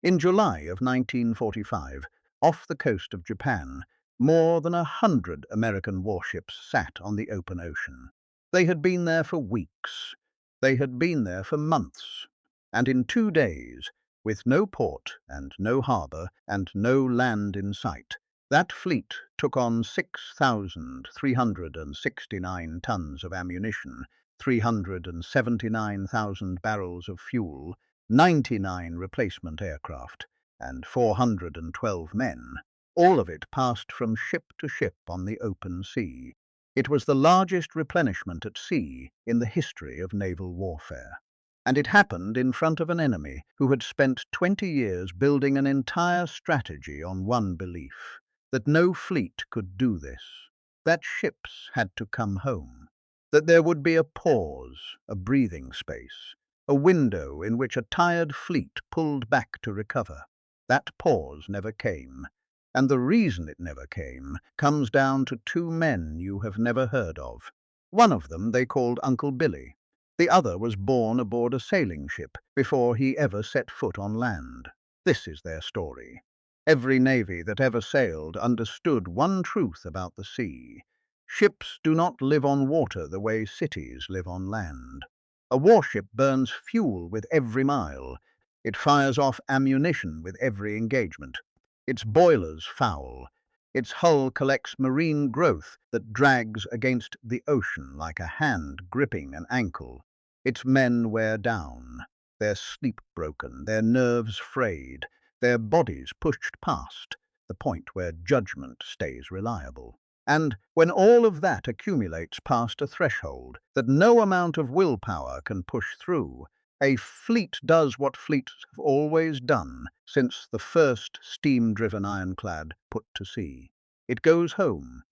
In July of 1945, off the coast of Japan, more than 100 American warships sat on the open ocean. They had been there for weeks. They had been there for months. And in 2 days, with no port and no harbour and no land in sight, that fleet took on 6,369 tons of ammunition, 379,000 barrels of fuel, 99 replacement aircraft, and 412 men. All of it passed from ship to ship on the open sea. It was the largest replenishment at sea in the history of naval warfare. And it happened in front of an enemy who had spent 20 years building an entire strategy on one belief: that no fleet could do this, that ships had to come home, that there would be a pause, a breathing space, a window in which a tired fleet pulled back to recover. That pause never came, and the reason it never came comes down to two men you have never heard of. One of them they called Uncle Billy. The other was born aboard a sailing ship before he ever set foot on land. This is their story. Every navy that ever sailed understood one truth about the sea: ships do not live on water the way cities live on land. A warship burns fuel with every mile. It fires off ammunition with every engagement. Its boilers foul. Its hull collects marine growth that drags against the ocean like a hand gripping an ankle. Its men wear down, their sleep broken, their nerves frayed, their bodies pushed past the point where judgment stays reliable. And when all of that accumulates past a threshold that no amount of willpower can push through, a fleet does what fleets have always done since the first steam-driven ironclad put to sea. It goes home.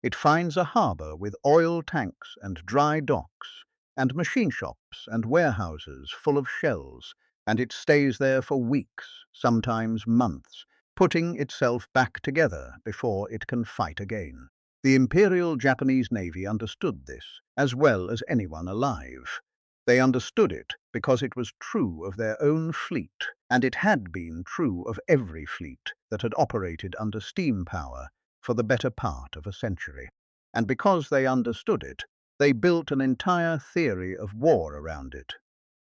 It finds a harbour with oil tanks and dry docks, and machine shops and warehouses full of shells, and it stays there for weeks, sometimes months, putting itself back together before it can fight again. The Imperial Japanese Navy understood this as well as anyone alive. They understood it because it was true of their own fleet, and it had been true of every fleet that had operated under steam power for the better part of a century. And because they understood it, they built an entire theory of war around it.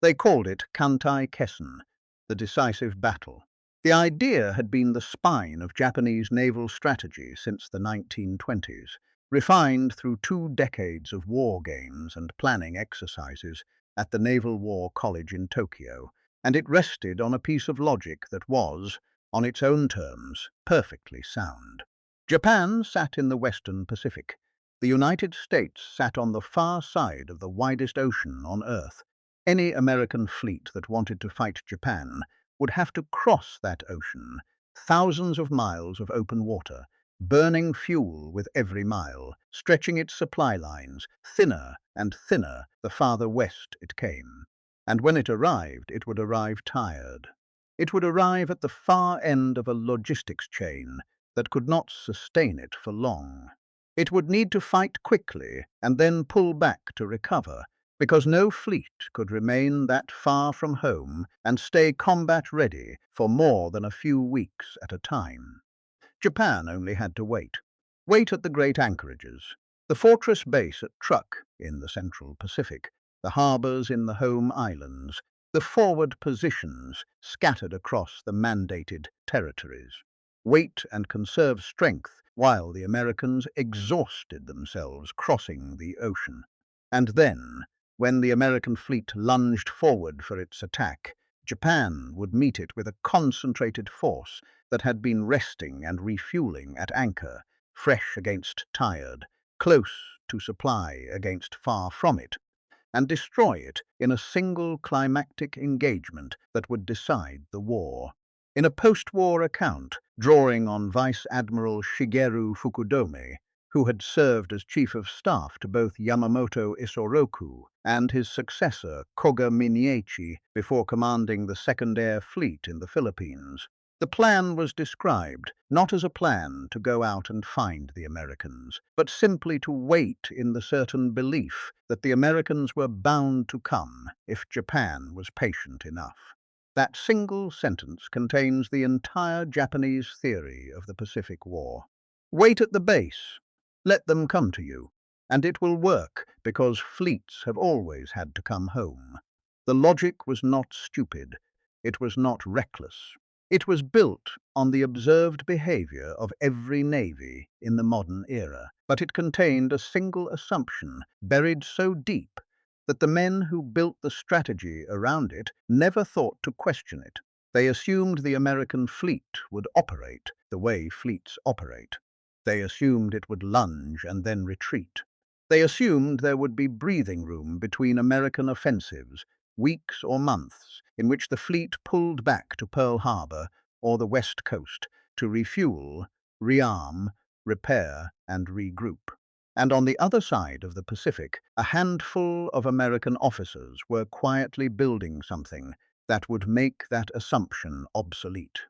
They called it Kantai Kessen, the decisive battle. The idea had been the spine of Japanese naval strategy since the 1920s, refined through 2 decades of war games and planning exercises at the Naval War College in Tokyo, and it rested on a piece of logic that was, on its own terms, perfectly sound. Japan sat in the Western Pacific. The United States sat on the far side of the widest ocean on Earth. Any American fleet that wanted to fight Japan would have to cross that ocean, thousands of miles of open water, burning fuel with every mile, stretching its supply lines thinner and thinner the farther west it came. And when it would arrive tired. It would arrive at the far end of a logistics chain that could not sustain it for long. It would need to fight quickly and then pull back to recover, because no fleet could remain that far from home and stay combat-ready for more than a few weeks at a time. Japan only had to wait. Wait at the great anchorages, the fortress base at Truk in the Central Pacific, the harbours in the home islands, the forward positions scattered across the mandated territories. Wait and conserve strength while the Americans exhausted themselves crossing the ocean. And then, when the American fleet lunged forward for its attack, Japan would meet it with a concentrated force that had been resting and refueling at anchor, fresh against tired, close to supply against far from it, and destroy it in a single climactic engagement that would decide the war. In a post-war account, drawing on Vice Admiral Shigeru Fukudome, who had served as Chief of Staff to both Yamamoto Isoroku and his successor Koga Miniechi before commanding the Second Air Fleet in the Philippines, the plan was described not as a plan to go out and find the Americans, but simply to wait in the certain belief that the Americans were bound to come if Japan was patient enough. That single sentence contains the entire Japanese theory of the Pacific War. Wait at the base. Let them come to you. And it will work, because fleets have always had to come home. The logic was not stupid. It was not reckless. It was built on the observed behavior of every navy in the modern era, but it contained a single assumption buried so deep that the men who built the strategy around it never thought to question it. They assumed the American fleet would operate the way fleets operate. They assumed it would lunge and then retreat. They assumed there would be breathing room between American offensives, weeks or months, in which the fleet pulled back to Pearl Harbor or the West Coast to refuel, rearm, repair, and regroup. And on the other side of the Pacific, a handful of American officers were quietly building something that would make that assumption obsolete.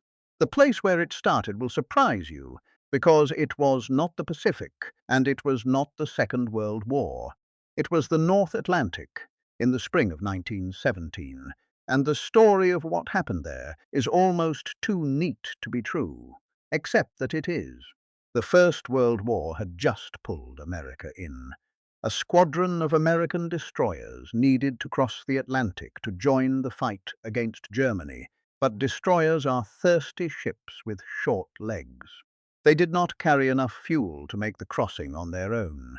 The place where it started will surprise you, because it was not the Pacific, and it was not the Second World War. It was the North Atlantic, in the spring of 1917, and the story of what happened there is almost too neat to be true, except that it is. The First World War had just pulled America in. A squadron of American destroyers needed to cross the Atlantic to join the fight against Germany, but destroyers are thirsty ships with short legs. They did not carry enough fuel to make the crossing on their own.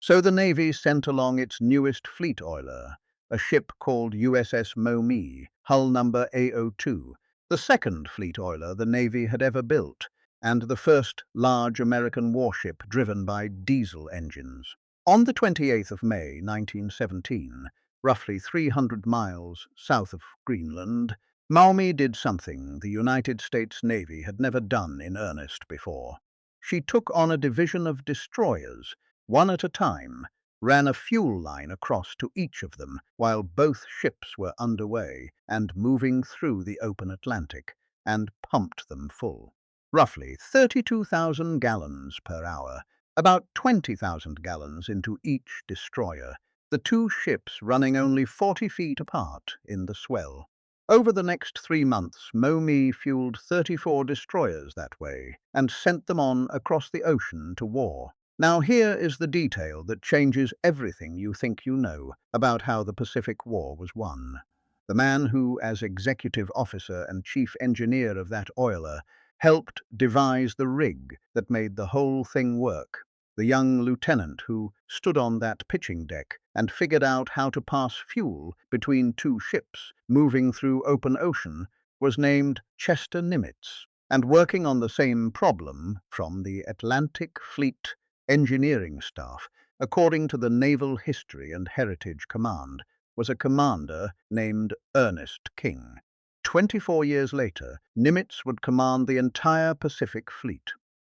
So the Navy sent along its newest fleet oiler, a ship called USS Maumee, hull number A02, the second fleet oiler the Navy had ever built, and the first large American warship driven by diesel engines. On the 28th of May, 1917, roughly 300 miles south of Greenland, Maumee did something the United States Navy had never done in earnest before. She took on a division of destroyers, one at a time, ran a fuel line across to each of them while both ships were underway and moving through the open Atlantic, and pumped them full. Roughly 32,000 gallons per hour, about 20,000 gallons into each destroyer, the two ships running only 40 feet apart in the swell. Over the next 3 months, Maumee fueled 34 destroyers that way and sent them on across the ocean to war. Now here is the detail that changes everything you think you know about how the Pacific War was won. The man who, as executive officer and chief engineer of that oiler, helped devise the rig that made the whole thing work, the young lieutenant who stood on that pitching deck and figured out how to pass fuel between two ships moving through open ocean, was named Chester Nimitz, and working on the same problem from the Atlantic Fleet engineering staff, according to the Naval History and Heritage Command, was a commander named Ernest King. 24 years later, Nimitz would command the entire Pacific Fleet.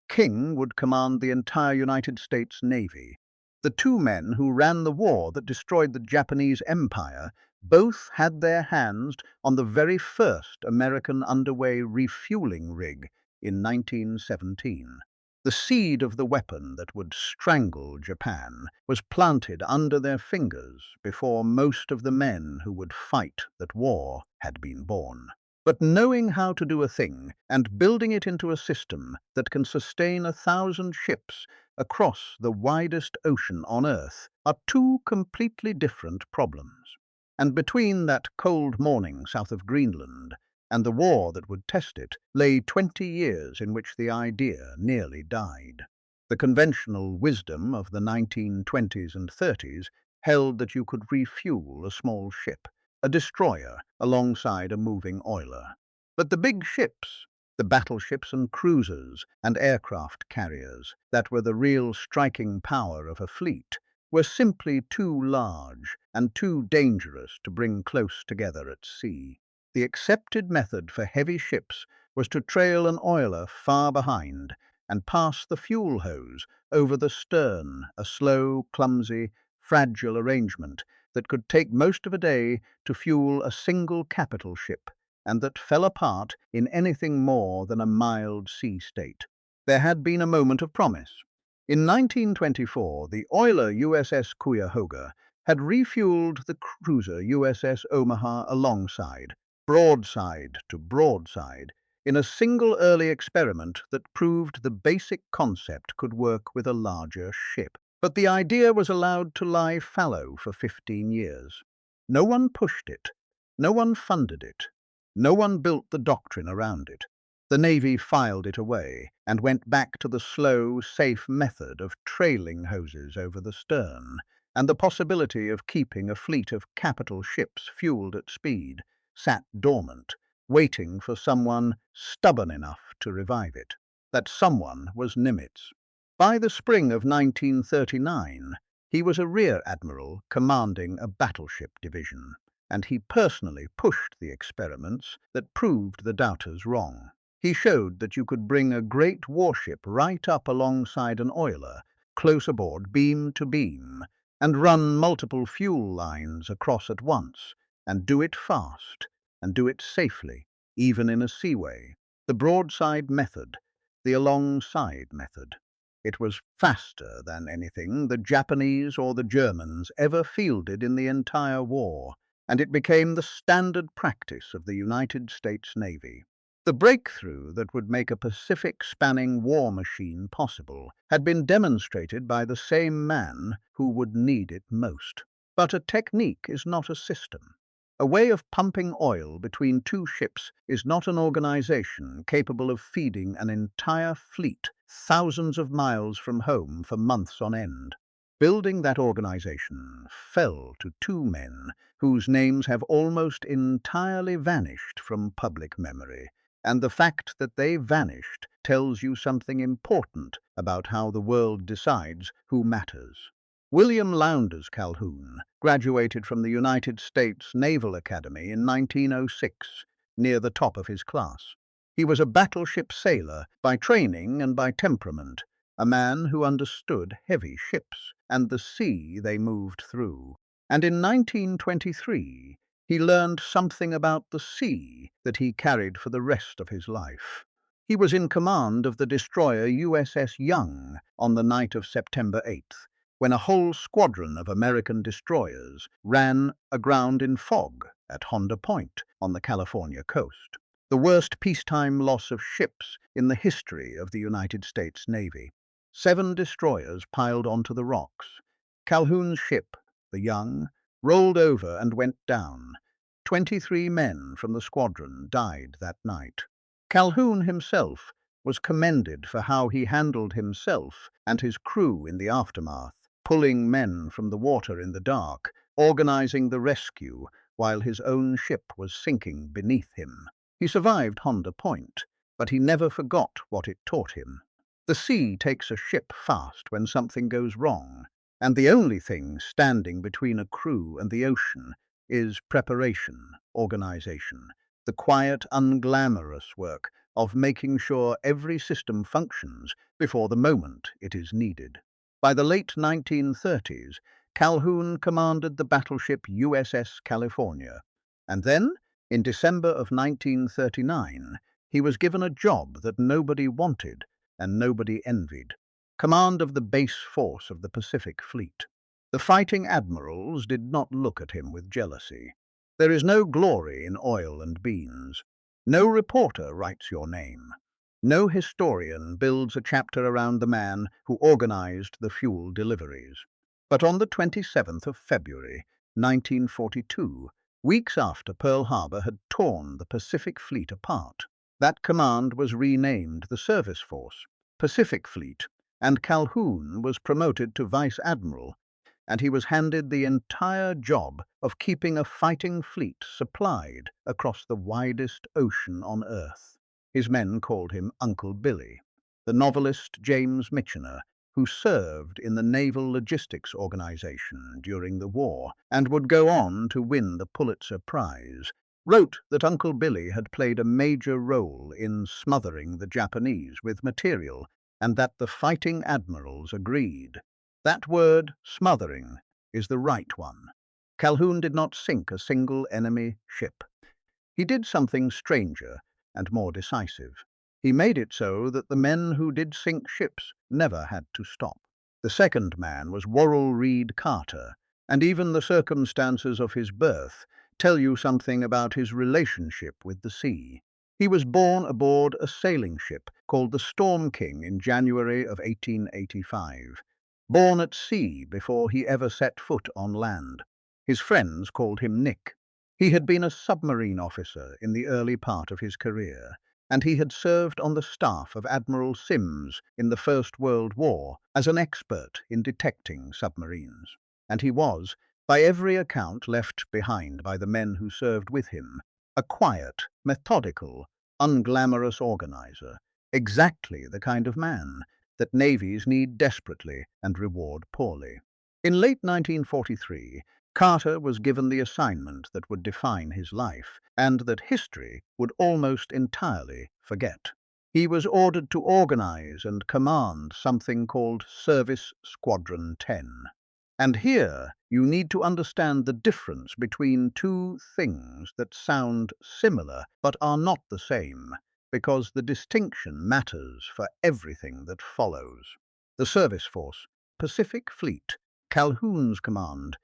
King would command the entire United States Navy. The two men who ran the war that destroyed the Japanese Empire both had their hands on the very first American underway refueling rig in 1917. The seed of the weapon that would strangle Japan was planted under their fingers before most of the men who would fight that war had been born. But knowing how to do a thing and building it into a system that can sustain 1,000 ships across the widest ocean on Earth are two completely different problems. And between that cold morning south of Greenland and the war that would test it lay 20 years in which the idea nearly died. The conventional wisdom of the 1920s and 30s held that you could refuel a small ship, a destroyer, alongside a moving oiler. But the big ships, the battleships and cruisers and aircraft carriers that were the real striking power of a fleet, were simply too large and too dangerous to bring close together at sea. The accepted method for heavy ships was to trail an oiler far behind and pass the fuel hose over the stern, a slow, clumsy, fragile arrangement that could take most of a day to fuel a single capital ship, and that fell apart in anything more than a mild sea state. There had been a moment of promise. In 1924, the oiler USS Cuyahoga had refueled the cruiser USS Omaha alongside, broadside to broadside, in a single early experiment that proved the basic concept could work with a larger ship. But the idea was allowed to lie fallow for 15 years. No one pushed it. No one funded it. No one built the doctrine around it. The Navy filed it away and went back to the slow, safe method of trailing hoses over the stern, and the possibility of keeping a fleet of capital ships fueled at speed sat dormant, waiting for someone stubborn enough to revive it. That someone was Nimitz. By the spring of 1939, he was a rear admiral commanding a battleship division, and he personally pushed the experiments that proved the doubters wrong. He showed that you could bring a great warship right up alongside an oiler, close aboard beam to beam, and run multiple fuel lines across at once, and do it fast, and do it safely, even in a seaway. The broadside method, the alongside method. It was faster than anything the Japanese or the Germans ever fielded in the entire war, and it became the standard practice of the United States Navy. The breakthrough that would make a Pacific-spanning war machine possible had been demonstrated by the same man who would need it most. But a technique is not a system. A way of pumping oil between two ships is not an organization capable of feeding an entire fleet thousands of miles from home for months on end. Building that organization fell to two men whose names have almost entirely vanished from public memory. And the fact that they vanished tells you something important about how the world decides who matters. William Calhoun graduated from the United States Naval Academy in 1906, near the top of his class. He was a battleship sailor by training and by temperament, a man who understood heavy ships and the sea they moved through. And in 1923, he learned something about the sea that he carried for the rest of his life. He was in command of the destroyer USS Young on the night of September 8th, when a whole squadron of American destroyers ran aground in fog at Honda Point on the California coast, the worst peacetime loss of ships in the history of the United States Navy. 7 destroyers piled onto the rocks. Calhoun's ship, the Young, rolled over and went down. 23 men from the squadron died that night. Calhoun himself was commended for how he handled himself and his crew in the aftermath, pulling men from the water in the dark, organizing the rescue while his own ship was sinking beneath him. He survived Honda Point, but he never forgot what it taught him. The sea takes a ship fast when something goes wrong, and the only thing standing between a crew and the ocean is preparation, organization, the quiet, unglamorous work of making sure every system functions before the moment it is needed. By the late 1930s, Calhoun commanded the battleship USS California, and then, in December of 1939, he was given a job that nobody wanted and nobody envied: command of the base force of the Pacific Fleet. The fighting admirals did not look at him with jealousy. There is no glory in oil and beans. No reporter writes your name. No historian builds a chapter around the man who organized the fuel deliveries. But on the 27th of February, 1942, weeks after Pearl Harbor had torn the Pacific Fleet apart, that command was renamed the Service Force, Pacific Fleet, and Calhoun was promoted to Vice Admiral, and he was handed the entire job of keeping a fighting fleet supplied across the widest ocean on Earth. His men called him Uncle Billy. The novelist James Michener, who served in the Naval Logistics Organization during the war and would go on to win the Pulitzer Prize, wrote that Uncle Billy had played a major role in smothering the Japanese with material, and that the fighting admirals agreed. That word, smothering, is the right one. Calhoun did not sink a single enemy ship. He did something stranger and more decisive. He made it so that the men who did sink ships never had to stop. The second man was Worrall Carter, and even the circumstances of his birth tell you something about his relationship with the sea. He was born aboard a sailing ship called the Storm King in January of 1885. Born at sea before he ever set foot on land. His friends called him Nick. He had been a submarine officer in the early part of his career, and he had served on the staff of Admiral Sims in the First World War as an expert in detecting submarines. And he was, by every account, left behind by the men who served with him, a quiet, methodical, unglamorous organizer, exactly the kind of man that navies need desperately and reward poorly. In late 1943, Carter was given the assignment that would define his life and that history would almost entirely forget. He was ordered to organize and command something called Service Squadron 10. And here you need to understand the difference between two things that sound similar but are not the same, because the distinction matters for everything that follows. The Service Force, Pacific Fleet, Calhoun's command,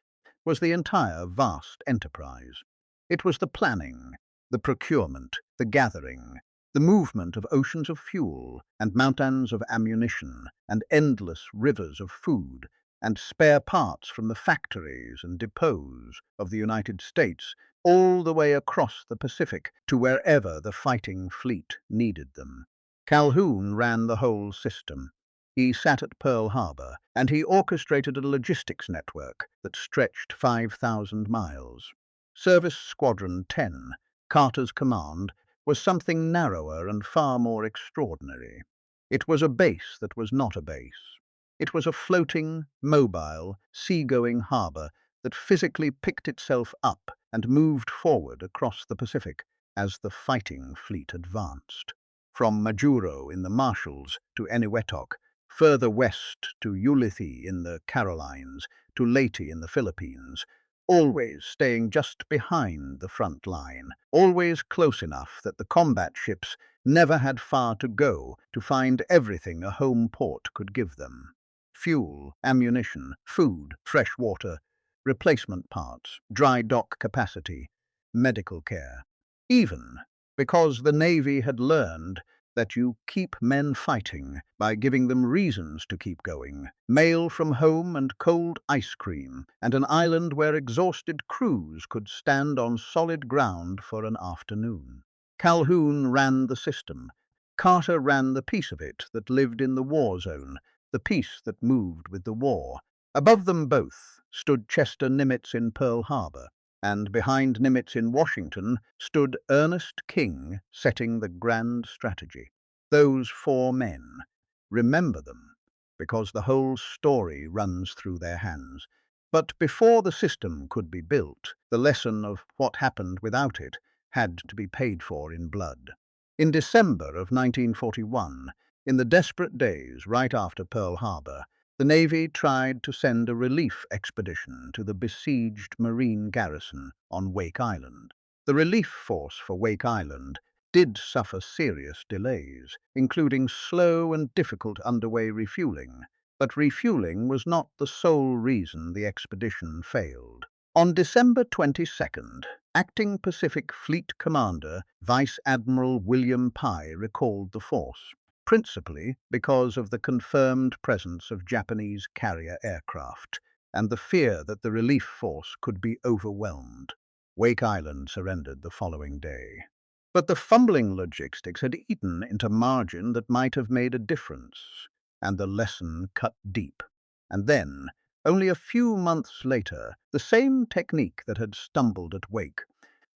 was the entire vast enterprise. It was the planning, the procurement, the gathering, the movement of oceans of fuel and mountains of ammunition and endless rivers of food and spare parts from the factories and depots of the United States all the way across the Pacific to wherever the fighting fleet needed them. Calhoun ran the whole system. He sat at Pearl Harbor, and he orchestrated a logistics network that stretched 5,000 miles. Service Squadron 10, Carter's command, was something narrower and far more extraordinary. It was a base that was not a base. It was a floating, mobile, seagoing harbor that physically picked itself up and moved forward across the Pacific as the fighting fleet advanced. From Majuro in the Marshalls to Eniwetok, further west to Ulithi in the Carolines, to Leyte in the Philippines, always staying just behind the front line, always close enough that the combat ships never had far to go to find everything a home port could give them. Fuel, ammunition, food, fresh water, replacement parts, dry dock capacity, medical care. Even because the Navy had learned that you keep men fighting by giving them reasons to keep going, mail from home and cold ice cream, and an island where exhausted crews could stand on solid ground for an afternoon. Calhoun ran the system. Carter ran the piece of it that lived in the war zone, the piece that moved with the war. Above them both stood Chester Nimitz in Pearl Harbor, and behind Nimitz in Washington stood Ernest King setting the grand strategy. Those four men, remember them, because the whole story runs through their hands. But before the system could be built, the lesson of what happened without it had to be paid for in blood. In December of 1941, in the desperate days right after Pearl Harbor, the Navy tried to send a relief expedition to the besieged Marine garrison on Wake Island. The relief force for Wake Island did suffer serious delays, including slow and difficult underway refueling, but refueling was not the sole reason the expedition failed. On December 22nd, Acting Pacific Fleet Commander Vice Admiral William Pye recalled the force, principally because of the confirmed presence of Japanese carrier aircraft and the fear that the relief force could be overwhelmed. Wake Island surrendered the following day. But the fumbling logistics had eaten into margin that might have made a difference, and the lesson cut deep. And then, only a few months later, the same technique that had stumbled at Wake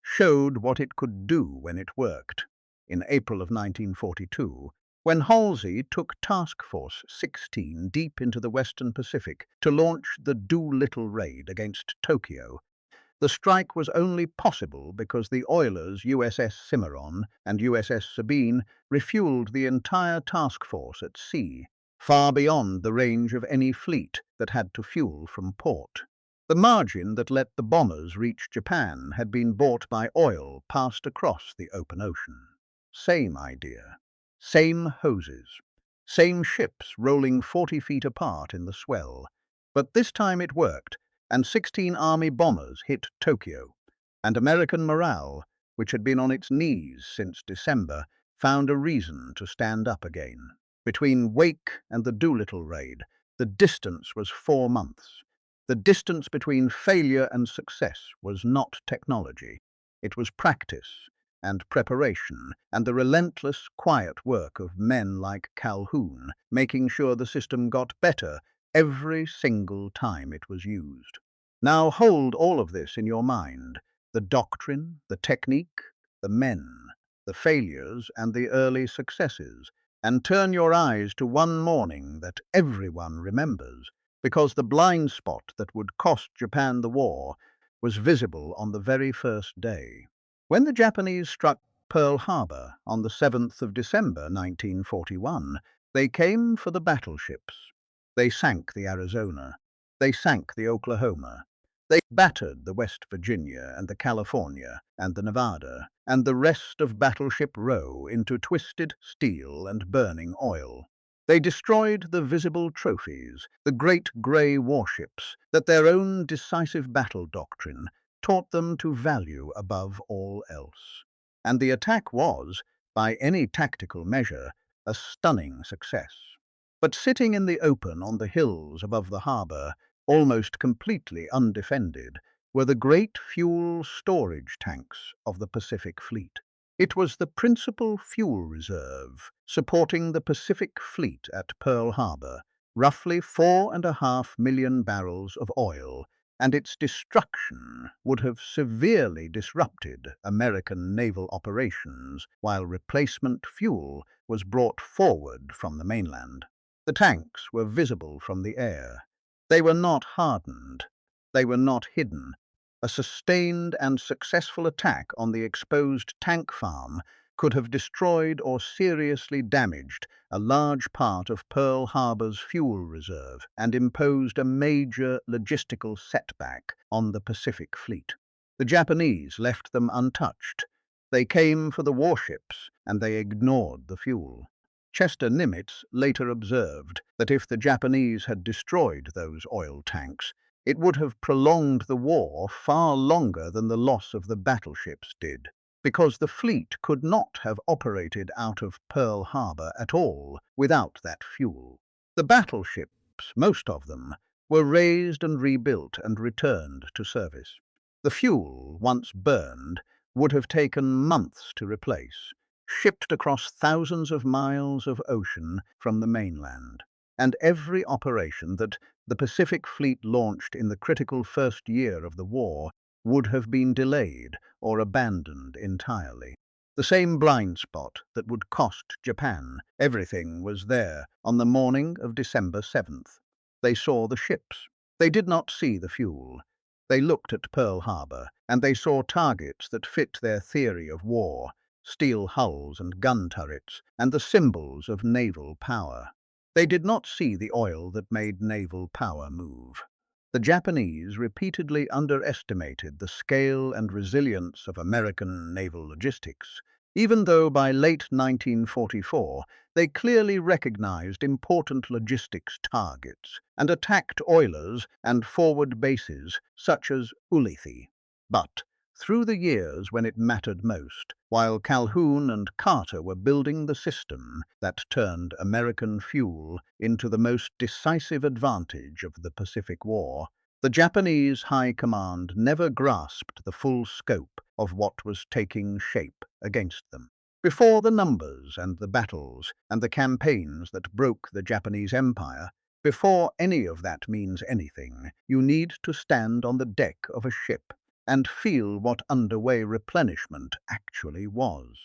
showed what it could do when it worked. In April of 1942, when Halsey took Task Force 16 deep into the Western Pacific to launch the Doolittle raid against Tokyo, the strike was only possible because the oilers USS Cimarron and USS Sabine refueled the entire task force at sea, far beyond the range of any fleet that had to fuel from port. The margin that let the bombers reach Japan had been bought by oil passed across the open ocean. Same idea. Same hoses. Same ships rolling 40 feet apart in the swell. But this time it worked, and 16 Army bombers hit Tokyo. And American morale, which had been on its knees since December, found a reason to stand up again. Between Wake and the Doolittle raid, the distance was 4 months. The distance between failure and success was not technology. It was practice and preparation and the relentless, quiet work of men like Calhoun, making sure the system got better every single time it was used. Now hold all of this in your mind: the doctrine, the technique, the men, the failures, and the early successes, and turn your eyes to one morning that everyone remembers, because the blind spot that would cost Japan the war was visible on the very first day. When the Japanese struck Pearl Harbor on the 7th of December 1941, they came for the battleships. They sank the Arizona. They sank the Oklahoma. They battered the West Virginia and the California and the Nevada and the rest of Battleship Row into twisted steel and burning oil. They destroyed the visible trophies, the great grey warships that their own decisive battle doctrine taught them to value above all else. And the attack was, by any tactical measure, a stunning success. But sitting in the open on the hills above the harbour, almost completely undefended, were the great fuel storage tanks of the Pacific Fleet. It was the principal fuel reserve supporting the Pacific Fleet at Pearl Harbor, roughly 4.5 million barrels of oil, and its destruction would have severely disrupted American naval operations while replacement fuel was brought forward from the mainland. The tanks were visible from the air. They were not hardened. They were not hidden. A sustained and successful attack on the exposed tank farm could have destroyed or seriously damaged a large part of Pearl Harbor's fuel reserve and imposed a major logistical setback on the Pacific Fleet. The Japanese left them untouched. They came for the warships and they ignored the fuel. Chester Nimitz later observed that if the Japanese had destroyed those oil tanks, it would have prolonged the war far longer than the loss of the battleships did, because the fleet could not have operated out of Pearl Harbor at all without that fuel. The battleships, most of them, were raised and rebuilt and returned to service. The fuel, once burned, would have taken months to replace, shipped across thousands of miles of ocean from the mainland. And every operation that the Pacific Fleet launched in the critical first year of the war would have been delayed or abandoned entirely. The same blind spot that would cost Japan everything was there on the morning of December 7th. They saw the ships. They did not see the fuel. They looked at Pearl Harbor, and they saw targets that fit their theory of war: steel hulls and gun turrets, and the symbols of naval power. They did not see the oil that made naval power move. The Japanese repeatedly underestimated the scale and resilience of American naval logistics, even though by late 1944 they clearly recognized important logistics targets and attacked oilers and forward bases such as Ulithi. But through the years when it mattered most, while Calhoun and Carter were building the system that turned American fuel into the most decisive advantage of the Pacific War, the Japanese High Command never grasped the full scope of what was taking shape against them. Before the numbers and the battles and the campaigns that broke the Japanese Empire, before any of that means anything, you need to stand on the deck of a ship and feel what underway replenishment actually was.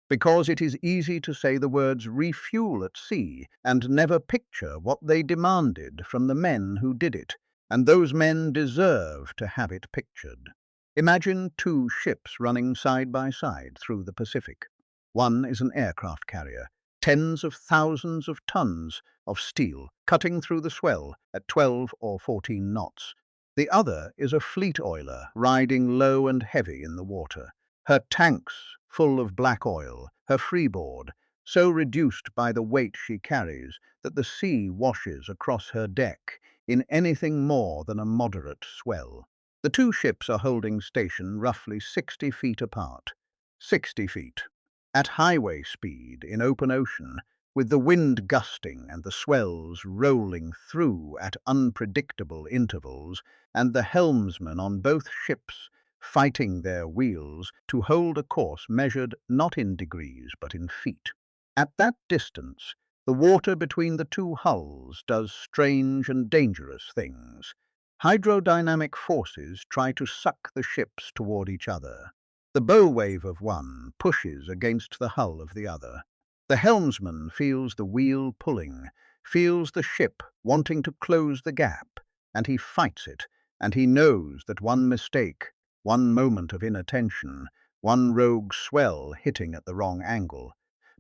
Because it is easy to say the words "refuel at sea" and never picture what they demanded from the men who did it, and those men deserve to have it pictured. Imagine two ships running side by side through the Pacific. One is an aircraft carrier, tens of thousands of tons of steel cutting through the swell at 12 or 14 knots. The other is a fleet oiler riding low and heavy in the water, her tanks full of black oil, her freeboard so reduced by the weight she carries that the sea washes across her deck in anything more than a moderate swell. The two ships are holding station roughly 60 feet apart. 60 feet. At highway speed in open ocean, with the wind gusting and the swells rolling through at unpredictable intervals, and the helmsmen on both ships fighting their wheels to hold a course measured not in degrees but in feet. At that distance, the water between the two hulls does strange and dangerous things. Hydrodynamic forces try to suck the ships toward each other. The bow wave of one pushes against the hull of the other. The helmsman feels the wheel pulling, feels the ship wanting to close the gap, and he fights it, and he knows that one mistake, one moment of inattention, one rogue swell hitting at the wrong angle,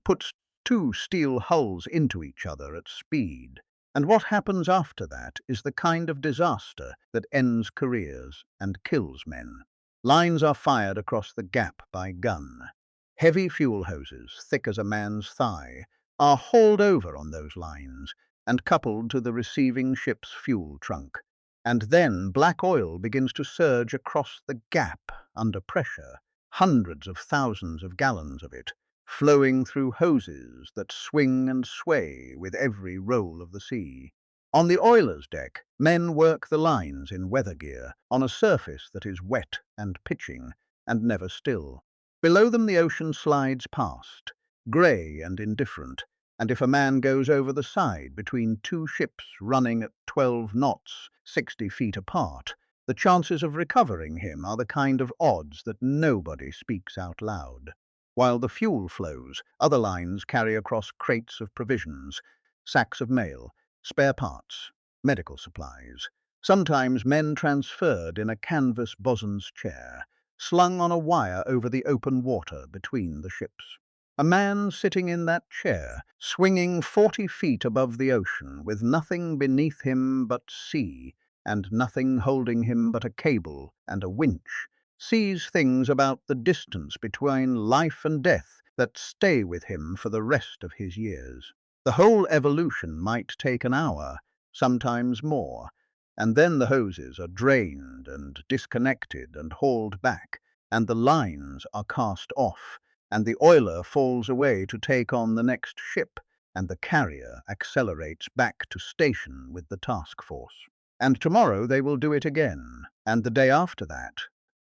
puts two steel hulls into each other at speed. And what happens after that is the kind of disaster that ends careers and kills men. Lines are fired across the gap by gun. Heavy fuel hoses, thick as a man's thigh, are hauled over on those lines and coupled to the receiving ship's fuel trunk. And then black oil begins to surge across the gap under pressure, hundreds of thousands of gallons of it, flowing through hoses that swing and sway with every roll of the sea. On the oiler's deck, men work the lines in weather gear on a surface that is wet and pitching and never still. Below them the ocean slides past, grey and indifferent, and if a man goes over the side between two ships running at 12 knots, 60 feet apart, the chances of recovering him are the kind of odds that nobody speaks out loud. While the fuel flows, other lines carry across crates of provisions, sacks of mail, spare parts, medical supplies. Sometimes men transferred in a canvas bosun's chair, slung on a wire over the open water between the ships. A man sitting in that chair, swinging 40 feet above the ocean, with nothing beneath him but sea, and nothing holding him but a cable and a winch, sees things about the distance between life and death that stay with him for the rest of his years. The whole evolution might take an hour, sometimes more, and then the hoses are drained and disconnected and hauled back, and the lines are cast off, and the oiler falls away to take on the next ship, and the carrier accelerates back to station with the task force. And tomorrow they will do it again, and the day after that,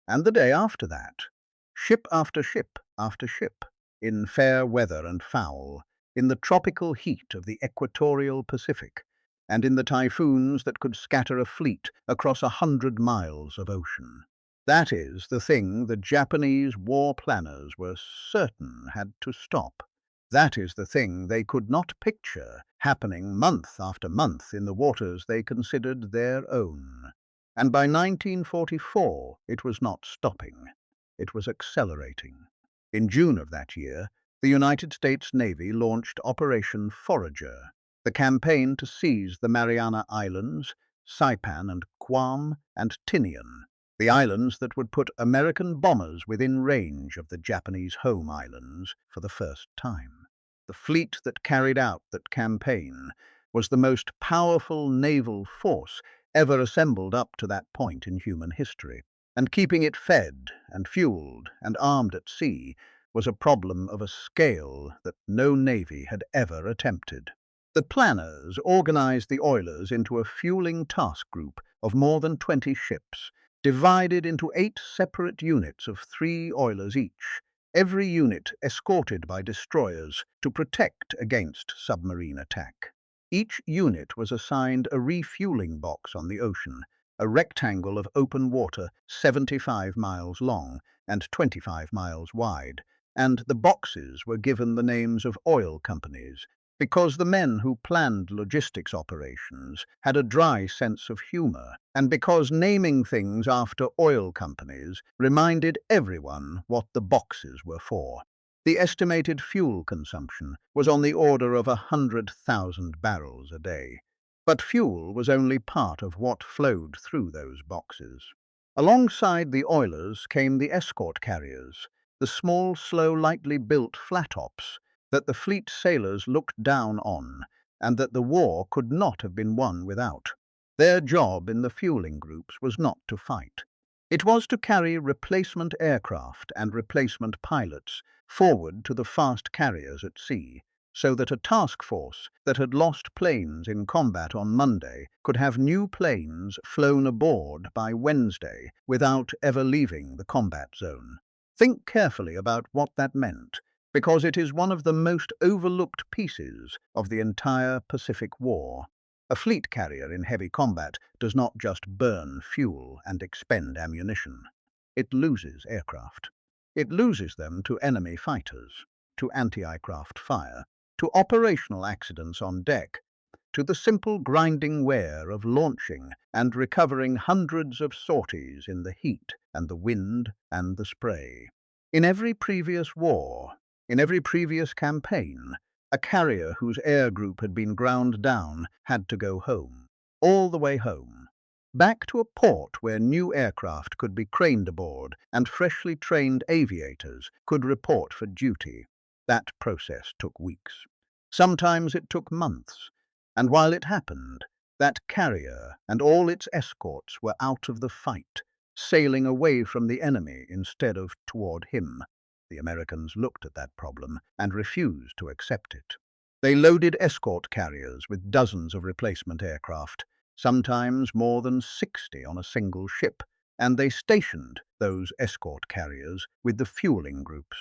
and the day after that, ship after ship after ship, in fair weather and foul, in the tropical heat of the equatorial Pacific, and in the typhoons that could scatter a fleet across 100 miles of ocean. That is the thing the Japanese war planners were certain had to stop. That is the thing they could not picture happening month after month in the waters they considered their own. And by 1944, it was not stopping. It was accelerating. In June of that year, the United States Navy launched Operation Forager, the campaign to seize the Mariana Islands, Saipan and Guam, and Tinian, the islands that would put American bombers within range of the Japanese home islands for the first time. The fleet that carried out that campaign was the most powerful naval force ever assembled up to that point in human history, and keeping it fed and fueled and armed at sea was a problem of a scale that no navy had ever attempted. The planners organized the oilers into a fueling task group of more than 20 ships, divided into 8 separate units of 3 oilers each, every unit escorted by destroyers to protect against submarine attack. Each unit was assigned a refueling box on the ocean, a rectangle of open water 75 miles long and 25 miles wide, and the boxes were given the names of oil companies, because the men who planned logistics operations had a dry sense of humor, and because naming things after oil companies reminded everyone what the boxes were for. The estimated fuel consumption was on the order of 100,000 barrels a day, but fuel was only part of what flowed through those boxes. Alongside the oilers came the escort carriers, the small, slow, lightly built flat-tops that the fleet sailors looked down on, and that the war could not have been won without. Their job in the fueling groups was not to fight. It was to carry replacement aircraft and replacement pilots forward to the fast carriers at sea, so that a task force that had lost planes in combat on Monday could have new planes flown aboard by Wednesday without ever leaving the combat zone. Think carefully about what that meant, because it is one of the most overlooked pieces of the entire Pacific War. A fleet carrier in heavy combat does not just burn fuel and expend ammunition. It loses aircraft. It loses them to enemy fighters, to anti-aircraft fire, to operational accidents on deck, to the simple grinding wear of launching and recovering hundreds of sorties in the heat and the wind and the spray. In every previous war, in every previous campaign, a carrier whose air group had been ground down had to go home, all the way home, back to a port where new aircraft could be craned aboard and freshly trained aviators could report for duty. That process took weeks. Sometimes it took months, and while it happened, that carrier and all its escorts were out of the fight, sailing away from the enemy instead of toward him. The Americans looked at that problem and refused to accept it. They loaded escort carriers with dozens of replacement aircraft, sometimes more than 60 on a single ship, and they stationed those escort carriers with the fueling groups.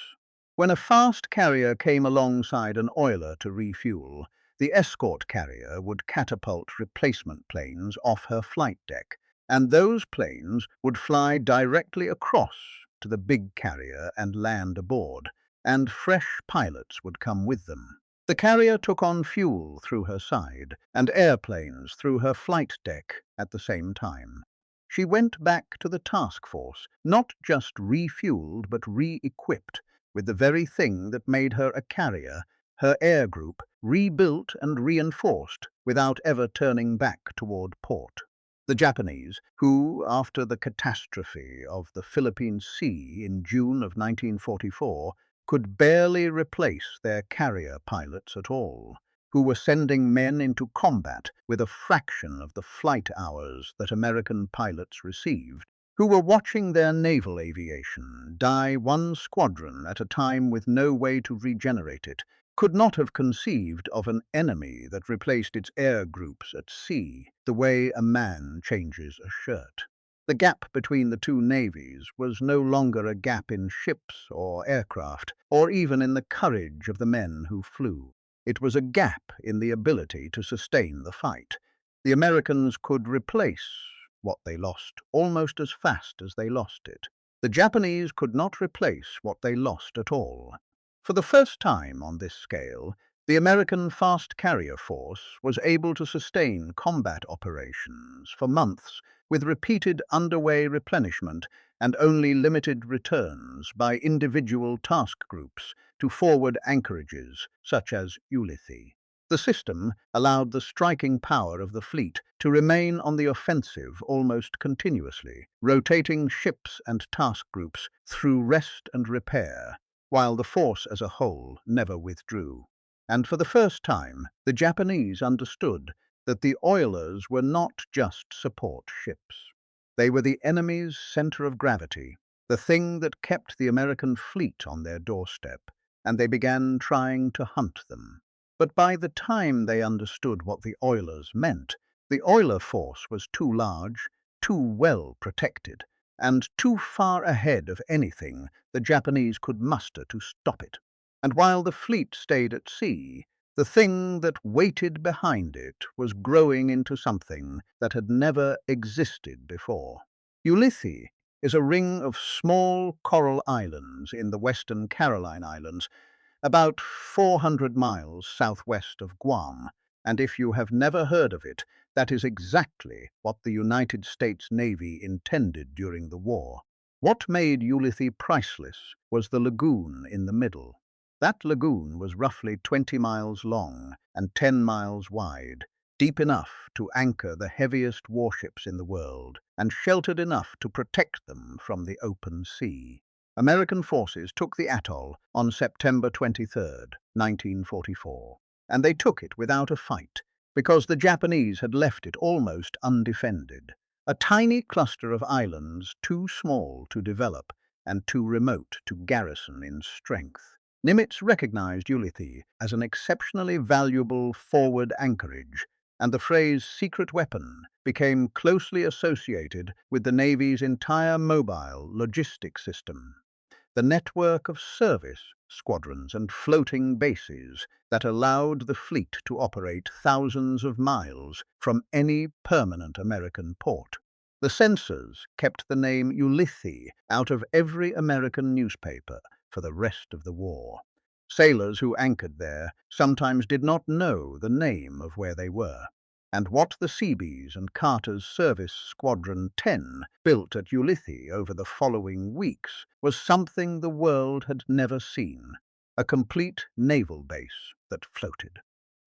When a fast carrier came alongside an oiler to refuel, the escort carrier would catapult replacement planes off her flight deck, and those planes would fly directly across to the big carrier and land aboard, and fresh pilots would come with them. The carrier took on fuel through her side and airplanes through her flight deck at the same time. She went back to the task force, not just refueled but re-equipped with the very thing that made her a carrier, her air group, rebuilt and reinforced without ever turning back toward port. The Japanese, who, after the catastrophe of the Philippine Sea in June of 1944, could barely replace their carrier pilots at all, who were sending men into combat with a fraction of the flight hours that American pilots received, who were watching their naval aviation die one squadron at a time with no way to regenerate it, could not have conceived of an enemy that replaced its air groups at sea the way a man changes a shirt. The gap between the two navies was no longer a gap in ships or aircraft, or even in the courage of the men who flew. It was a gap in the ability to sustain the fight. The Americans could replace what they lost almost as fast as they lost it. The Japanese could not replace what they lost at all. For the first time on this scale, the American fast carrier force was able to sustain combat operations for months with repeated underway replenishment and only limited returns by individual task groups to forward anchorages such as Ulithi. The system allowed the striking power of the fleet to remain on the offensive almost continuously, rotating ships and task groups through rest and repair, while the force as a whole never withdrew. And for the first time, the Japanese understood that the oilers were not just support ships. They were the enemy's center of gravity, the thing that kept the American fleet on their doorstep, and they began trying to hunt them. But by the time they understood what the oilers meant, the oiler force was too large, too well protected, and too far ahead of anything the Japanese could muster to stop it. And while the fleet stayed at sea, the thing that waited behind it was growing into something that had never existed before. Ulithi is a ring of small coral islands in the Western Caroline Islands, about 400 miles southwest of Guam, and if you have never heard of it, that is exactly what the United States Navy intended during the war. What made Ulithi priceless was the lagoon in the middle. That lagoon was roughly 20 miles long and 10 miles wide, deep enough to anchor the heaviest warships in the world, and sheltered enough to protect them from the open sea. American forces took the atoll on September 23, 1944, and they took it without a fight, because the Japanese had left it almost undefended. a tiny cluster of islands too small to develop and too remote to garrison in strength. Nimitz recognized Ulithi as an exceptionally valuable forward anchorage, and the phrase secret weapon became closely associated with the Navy's entire mobile logistics system. The network of service squadrons and floating bases that allowed the fleet to operate thousands of miles from any permanent American port. The censors kept the name Ulithi out of every American newspaper for the rest of the war. Sailors who anchored there sometimes did not know the name of where they were. And what the Seabees and Carter's service Squadron 10 built at Ulithi over the following weeks was something the world had never seen, a complete naval base that floated.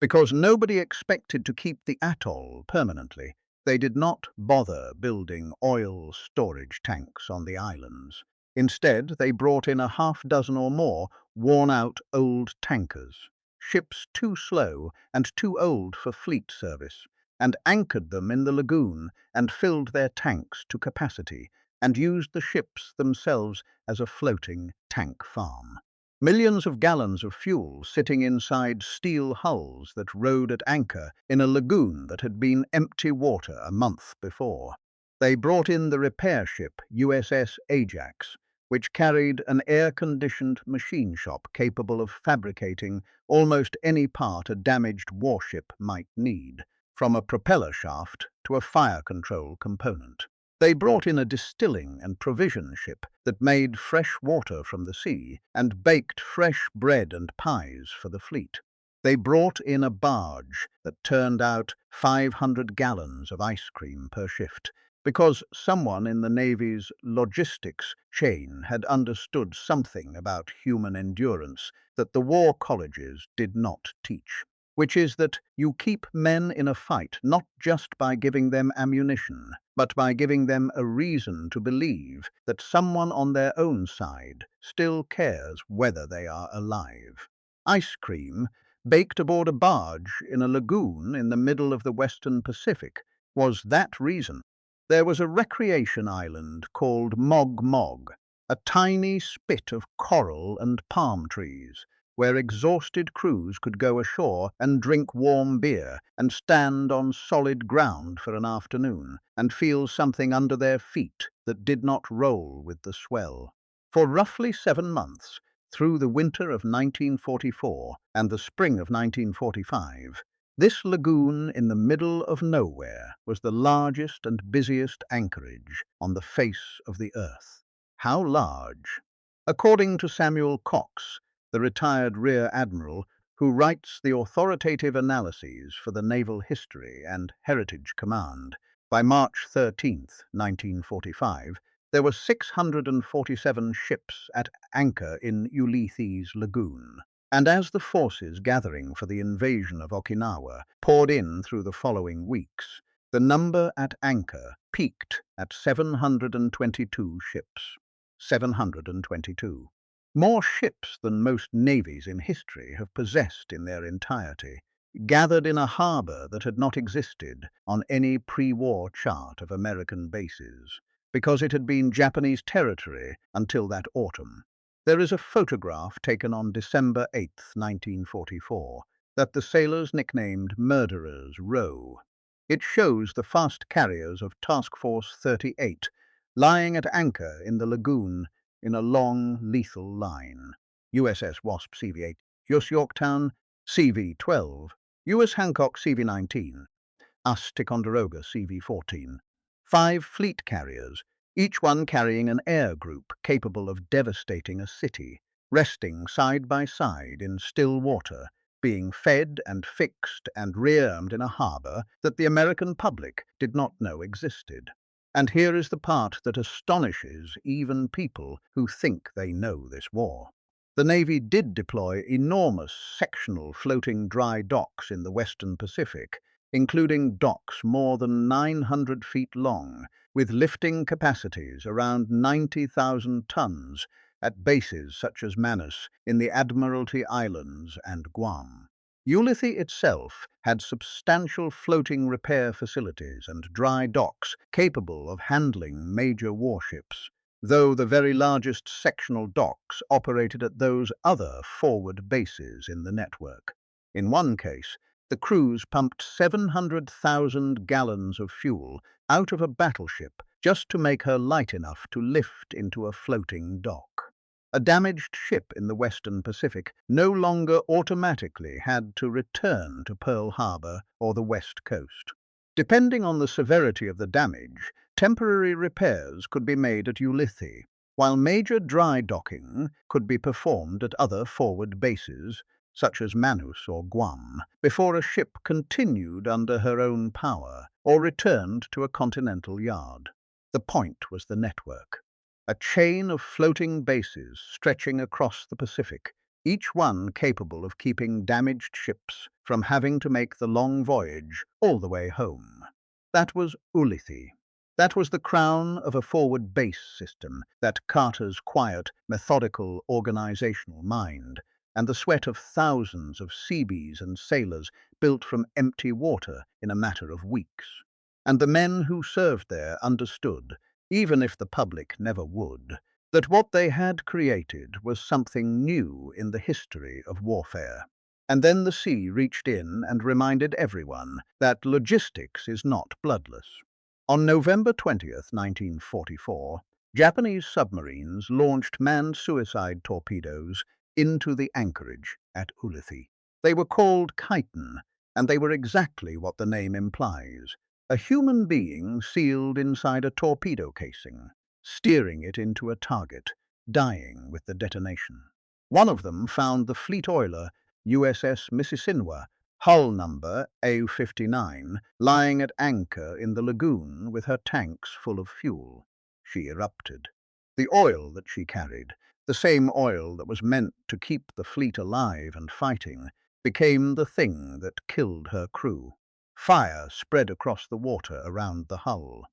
Because nobody expected to keep the atoll permanently, they did not bother building oil storage tanks on the islands. Instead, they brought in a half-dozen or more worn-out old tankers, ships too slow and too old for fleet service, and anchored them in the lagoon and filled their tanks to capacity and used the ships themselves as a floating tank farm. Millions of gallons of fuel sitting inside steel hulls that rode at anchor in a lagoon that had been empty water a month before. They brought in the repair ship USS Ajax, which carried an air-conditioned machine shop capable of fabricating almost any part a damaged warship might need, from a propeller shaft to a fire control component. They brought in a distilling and provision ship that made fresh water from the sea and baked fresh bread and pies for the fleet. They brought in a barge that turned out 500 gallons of ice cream per shift, because someone in the Navy's logistics chain had understood something about human endurance that the war colleges did not teach, which is that you keep men in a fight not just by giving them ammunition, but by giving them a reason to believe that someone on their own side still cares whether they are alive. Ice cream, baked aboard a barge in a lagoon in the middle of the Western Pacific, was that reason. There was a recreation island called Mog Mog, a tiny spit of coral and palm trees, where exhausted crews could go ashore and drink warm beer and stand on solid ground for an afternoon and feel something under their feet that did not roll with the swell. For roughly 7 months, through the winter of 1944 and the spring of 1945, this lagoon in the middle of nowhere was the largest and busiest anchorage on the face of the earth. How large? According to Samuel Cox, the retired Rear Admiral who writes the authoritative analyses for the Naval History and Heritage Command, by March 13, 1945, there were 647 ships at anchor in Ulithi's lagoon. And as the forces gathering for the invasion of Okinawa poured in through the following weeks, the number at anchor peaked at 722 ships. 722. More ships than most navies in history have possessed in their entirety, gathered in a harbour that had not existed on any pre-war chart of American bases, because it had been Japanese territory until that autumn. There is a photograph taken on December 8, 1944, that the sailors nicknamed Murderers' Row. It shows the fast carriers of Task Force 38 lying at anchor in the lagoon in a long, lethal line. USS Wasp CV-8, US Yorktown CV-12, US Hancock CV-19, US Ticonderoga CV-14. 5 fleet carriers, each one carrying an air group capable of devastating a city, resting side by side in still water, being fed and fixed and rearmed in a harbour that the American public did not know existed. And here is the part that astonishes even people who think they know this war. The Navy did deploy enormous sectional floating dry docks in the Western Pacific, including docks more than 900 feet long, with lifting capacities around 90,000 tons at bases such as Manus in the Admiralty Islands and Guam. Ulithi itself had substantial floating repair facilities and dry docks capable of handling major warships, though the very largest sectional docks operated at those other forward bases in the network. In one case, the crews pumped 700,000 gallons of fuel out of a battleship just to make her light enough to lift into a floating dock. A damaged ship in the Western Pacific no longer automatically had to return to Pearl Harbor or the West Coast. Depending on the severity of the damage, temporary repairs could be made at Ulithi, while major dry docking could be performed at other forward bases, such as Manus or Guam, before a ship continued under her own power or returned to a continental yard. The point was the network. A chain of floating bases stretching across the Pacific, each one capable of keeping damaged ships from having to make the long voyage all the way home. That was Ulithi. That was the crown of a forward base system, that Carter's quiet, methodical organizational mind, and the sweat of thousands of Seabees and sailors built from empty water in a matter of weeks. And the men who served there understood, even if the public never would, that what they had created was something new in the history of warfare. And then the sea reached in and reminded everyone that logistics is not bloodless. On November 20th, 1944, Japanese submarines launched manned suicide torpedoes into the anchorage at Ulithi. They were called chitin, and they were exactly what the name implies: a human being sealed inside a torpedo casing, steering it into a target, dying with the detonation. One of them found the fleet oiler USS Mississinawa, hull number A59, lying at anchor in the lagoon with her tanks full of fuel. She erupted. The oil that she carried, the same oil that was meant to keep the fleet alive and fighting, became the thing that killed her crew. Fire spread across the water around the hull.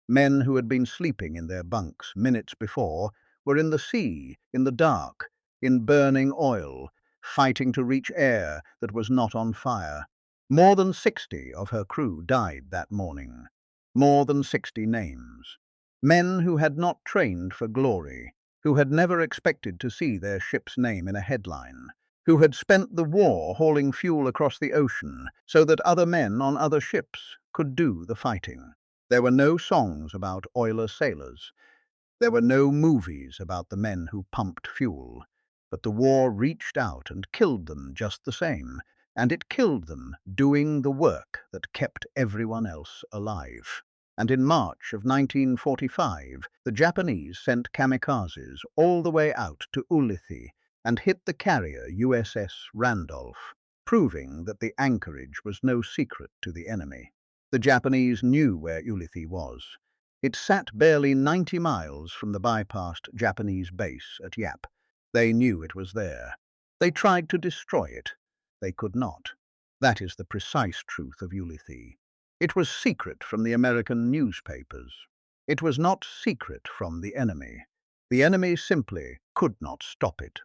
Men who had been sleeping in their bunks minutes before were in the sea, in the dark, in burning oil, fighting to reach air that was not on fire. More than 60 of her crew died that morning. More than 60 names. Men who had not trained for glory, who had never expected to see their ship's name in a headline, who had spent the war hauling fuel across the ocean so that other men on other ships could do the fighting. There were no songs about oiler sailors. There were no movies about the men who pumped fuel. But the war reached out and killed them just the same, and it killed them doing the work that kept everyone else alive. And in March of 1945, the Japanese sent kamikazes all the way out to Ulithi and hit the carrier USS Randolph, proving that the anchorage was no secret to the enemy. The Japanese knew where Ulithi was. It sat barely 90 miles from the bypassed Japanese base at Yap. They knew it was there. They tried to destroy it. They could not. That is the precise truth of Ulithi. It was secret from the American newspapers. It was not secret from the enemy. The enemy simply could not stop it.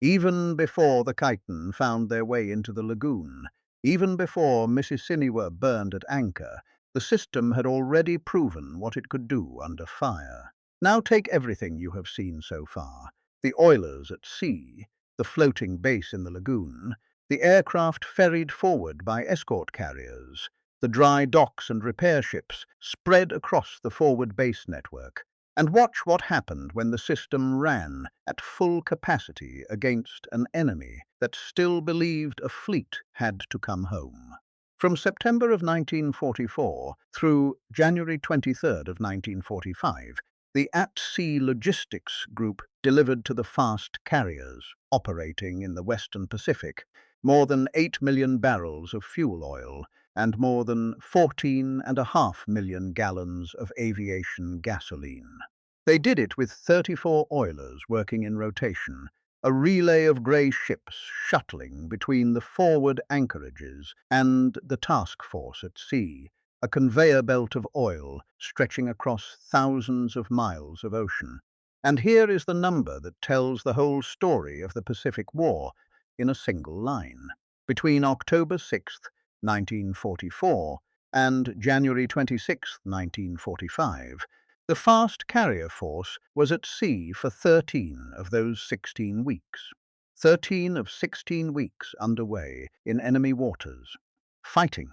Even before the chitin found their way into the lagoon, even before Mississinawa burned at anchor, the system had already proven what it could do under fire. Now take everything you have seen so far: the oilers at sea, the floating base in the lagoon, the aircraft ferried forward by escort carriers, the dry docks and repair ships spread across the forward base network, and watch what happened when the system ran at full capacity against an enemy that still believed a fleet had to come home. From September of 1944 through January 23rd of 1945, the at-sea logistics group delivered to the fast carriers operating in the Western Pacific more than 8 million barrels of fuel oil and more than 14.5 million gallons of aviation gasoline. They did it with 34 oilers working in rotation, a relay of grey ships shuttling between the forward anchorages and the task force at sea, a conveyor belt of oil stretching across thousands of miles of ocean. And here is the number that tells the whole story of the Pacific War in a single line. Between October 6, 1944, and January 26, 1945, the fast carrier force was at sea for 13 of those 16 weeks. 13 of 16 weeks underway in enemy waters, fighting,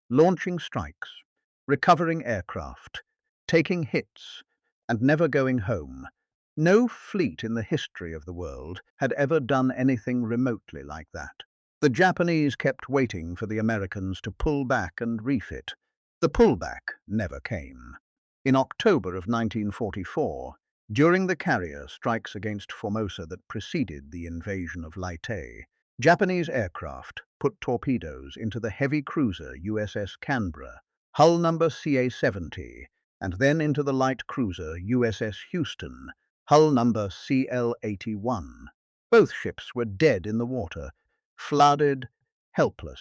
launching strikes, recovering aircraft, taking hits, and never going home. No fleet in the history of the world had ever done anything remotely like that. The Japanese kept waiting for the Americans to pull back and refit. The pullback never came. In October of 1944, during the carrier strikes against Formosa that preceded the invasion of Leyte, Japanese aircraft put torpedoes into the heavy cruiser USS Canberra, hull number CA-70, and then into the light cruiser USS Houston, hull number CL-81. Both ships were dead in the water, flooded, helpless,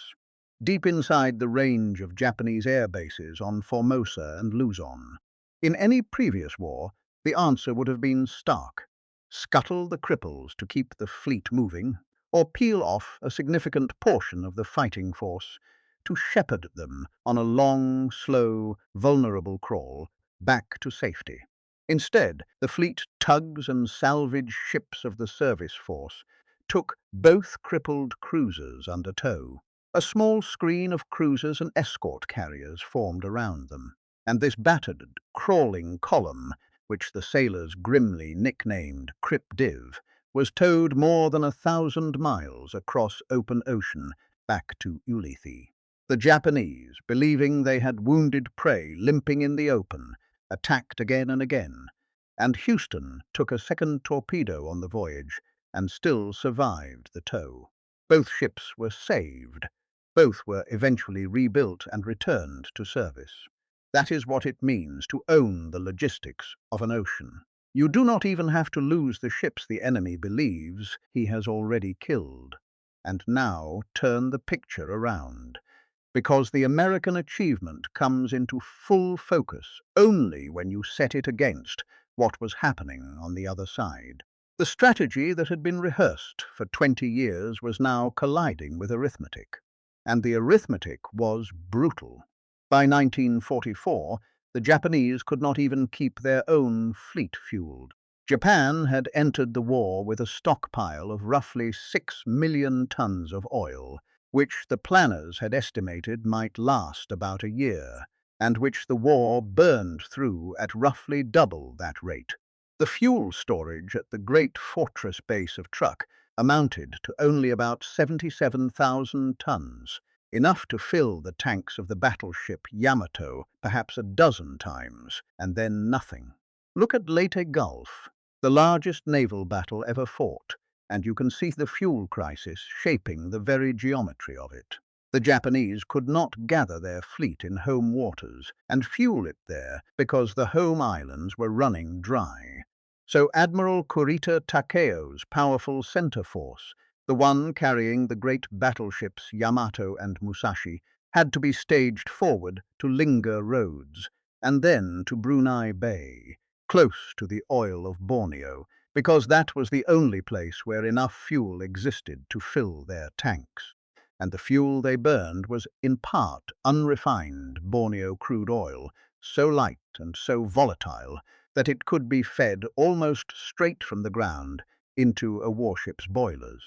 deep inside the range of Japanese air bases on Formosa and Luzon. In any previous war, the answer would have been stark: scuttle the cripples to keep the fleet moving, or peel off a significant portion of the fighting force to shepherd them on a long, slow, vulnerable crawl back to safety. Instead, the fleet tugs and salvage ships of the service force took both crippled cruisers under tow. A small screen of cruisers and escort carriers formed around them, and this battered, crawling column, which the sailors grimly nicknamed Crip Div, was towed more than 1,000 miles across open ocean back to Ulithi. The Japanese, believing they had wounded prey limping in the open, attacked again and again, and Houston took a second torpedo on the voyage and still survived the tow. Both ships were saved. Both were eventually rebuilt and returned to service. That is what it means to own the logistics of an ocean. You do not even have to lose the ships the enemy believes he has already killed. And now turn the picture around, because the American achievement comes into full focus only when you set it against what was happening on the other side. The strategy that had been rehearsed for 20 years was now colliding with arithmetic, and the arithmetic was brutal. By 1944, the Japanese could not even keep their own fleet fueled. Japan had entered the war with a stockpile of roughly 6 million tons of oil, which the planners had estimated might last about a year, and which the war burned through at roughly double that rate. The fuel storage at the great fortress base of Truk amounted to only about 77,000 tons, enough to fill the tanks of the battleship Yamato perhaps a dozen times, and then nothing. Look at Leyte Gulf, the largest naval battle ever fought, and you can see the fuel crisis shaping the very geometry of it. The Japanese could not gather their fleet in home waters and fuel it there because the home islands were running dry. So Admiral Kurita Takeo's powerful center force, the one carrying the great battleships Yamato and Musashi, had to be staged forward to Lingga Roads, and then to Brunei Bay, close to the oil of Borneo, because that was the only place where enough fuel existed to fill their tanks. And the fuel they burned was in part unrefined Borneo crude oil, so light and so volatile that it could be fed almost straight from the ground into a warship's boilers.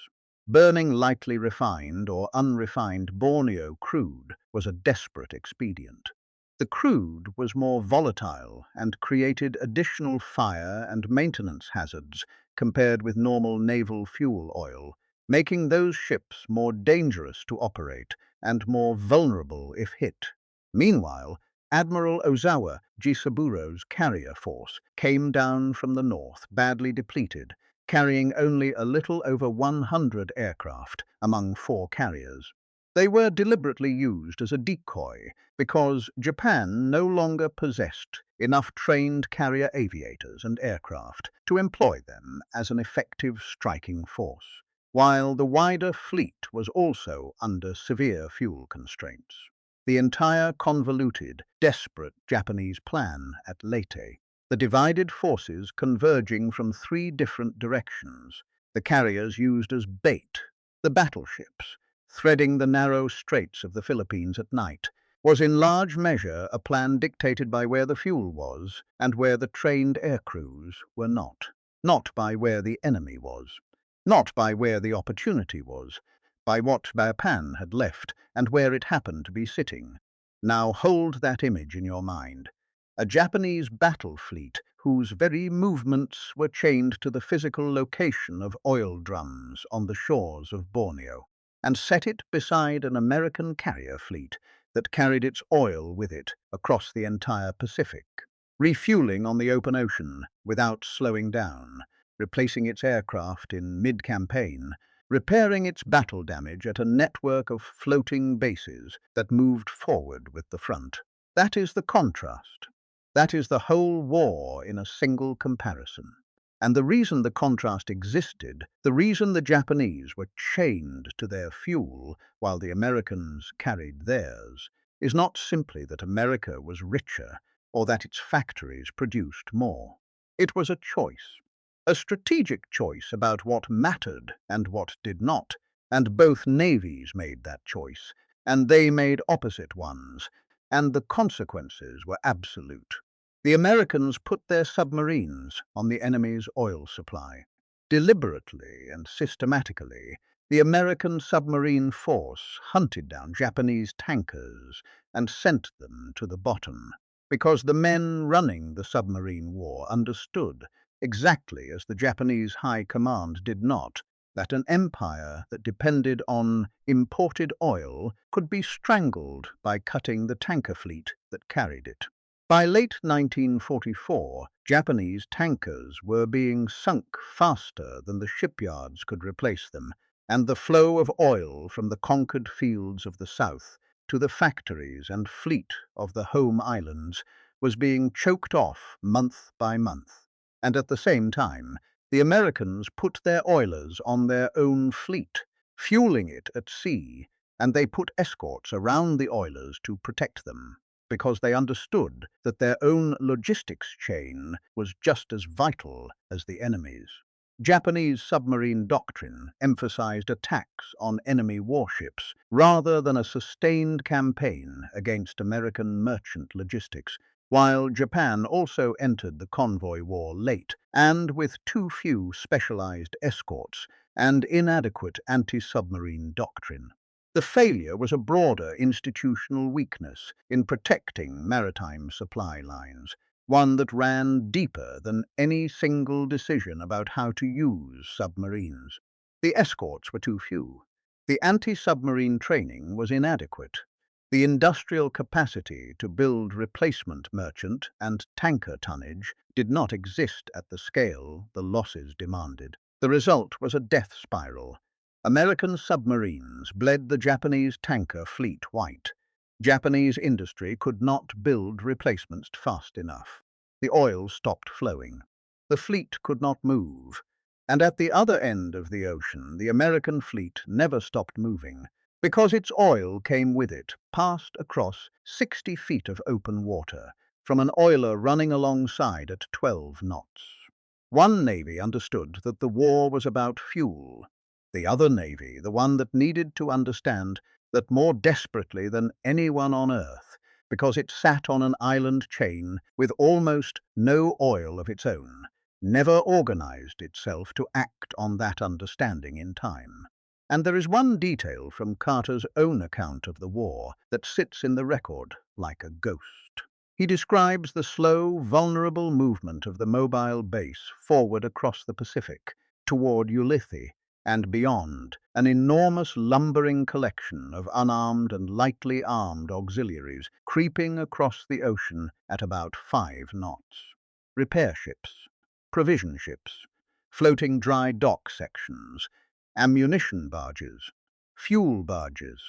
Burning lightly refined or unrefined Borneo crude was a desperate expedient. The crude was more volatile and created additional fire and maintenance hazards compared with normal naval fuel oil, making those ships more dangerous to operate and more vulnerable if hit. Meanwhile, Admiral Ozawa Jisaburo's carrier force came down from the north, badly depleted, carrying only a little over 100 aircraft among 4 carriers. They were deliberately used as a decoy because Japan no longer possessed enough trained carrier aviators and aircraft to employ them as an effective striking force, while the wider fleet was also under severe fuel constraints. The entire convoluted, desperate Japanese plan at Leyte, the divided forces converging from 3 different directions, the carriers used as bait, the battleships, threading the narrow straits of the Philippines at night, was in large measure a plan dictated by where the fuel was and where the trained air crews were not. Not by where the enemy was. Not by where the opportunity was. By what Japan had left and where it happened to be sitting. Now hold that image in your mind. A Japanese battle fleet whose very movements were chained to the physical location of oil drums on the shores of Borneo, and set it beside an American carrier fleet that carried its oil with it across the entire Pacific, refueling on the open ocean without slowing down, replacing its aircraft in mid-campaign, repairing its battle damage at a network of floating bases that moved forward with the front. That is the contrast. That is the whole war in a single comparison. And the reason the contrast existed, the reason the Japanese were chained to their fuel while the Americans carried theirs, is not simply that America was richer or that its factories produced more. It was a choice, a strategic choice about what mattered and what did not, and both navies made that choice, and they made opposite ones, and the consequences were absolute. The Americans put their submarines on the enemy's oil supply. Deliberately and systematically, the American submarine force hunted down Japanese tankers and sent them to the bottom, because the men running the submarine war understood, exactly as the Japanese High Command did not, that an empire that depended on imported oil could be strangled by cutting the tanker fleet that carried it. By late 1944, Japanese tankers were being sunk faster than the shipyards could replace them, and the flow of oil from the conquered fields of the South to the factories and fleet of the home islands was being choked off month by month. And at the same time, the Americans put their oilers on their own fleet, fueling it at sea, and they put escorts around the oilers to protect them, because they understood that their own logistics chain was just as vital as the enemy's. Japanese submarine doctrine emphasized attacks on enemy warships rather than a sustained campaign against American merchant logistics, while Japan also entered the convoy war late and with too few specialized escorts and inadequate anti-submarine doctrine. The failure was a broader institutional weakness in protecting maritime supply lines, one that ran deeper than any single decision about how to use submarines. The escorts were too few. The anti-submarine training was inadequate. The industrial capacity to build replacement merchant and tanker tonnage did not exist at the scale the losses demanded. The result was a death spiral. American submarines bled the Japanese tanker fleet white. Japanese industry could not build replacements fast enough. The oil stopped flowing. The fleet could not move. And at the other end of the ocean, the American fleet never stopped moving, because its oil came with it, passed across 60 feet of open water, from an oiler running alongside at 12 knots. One navy understood that the war was about fuel. The other navy, the one that needed to understand that more desperately than anyone on earth, because it sat on an island chain with almost no oil of its own, never organized itself to act on that understanding in time. And there is one detail from Carter's own account of the war that sits in the record like a ghost. He describes the slow, vulnerable movement of the mobile base forward across the Pacific, toward Ulithi, and beyond, an enormous lumbering collection of unarmed and lightly armed auxiliaries creeping across the ocean at about 5 knots. Repair ships, provision ships, floating dry dock sections, ammunition barges, fuel barges,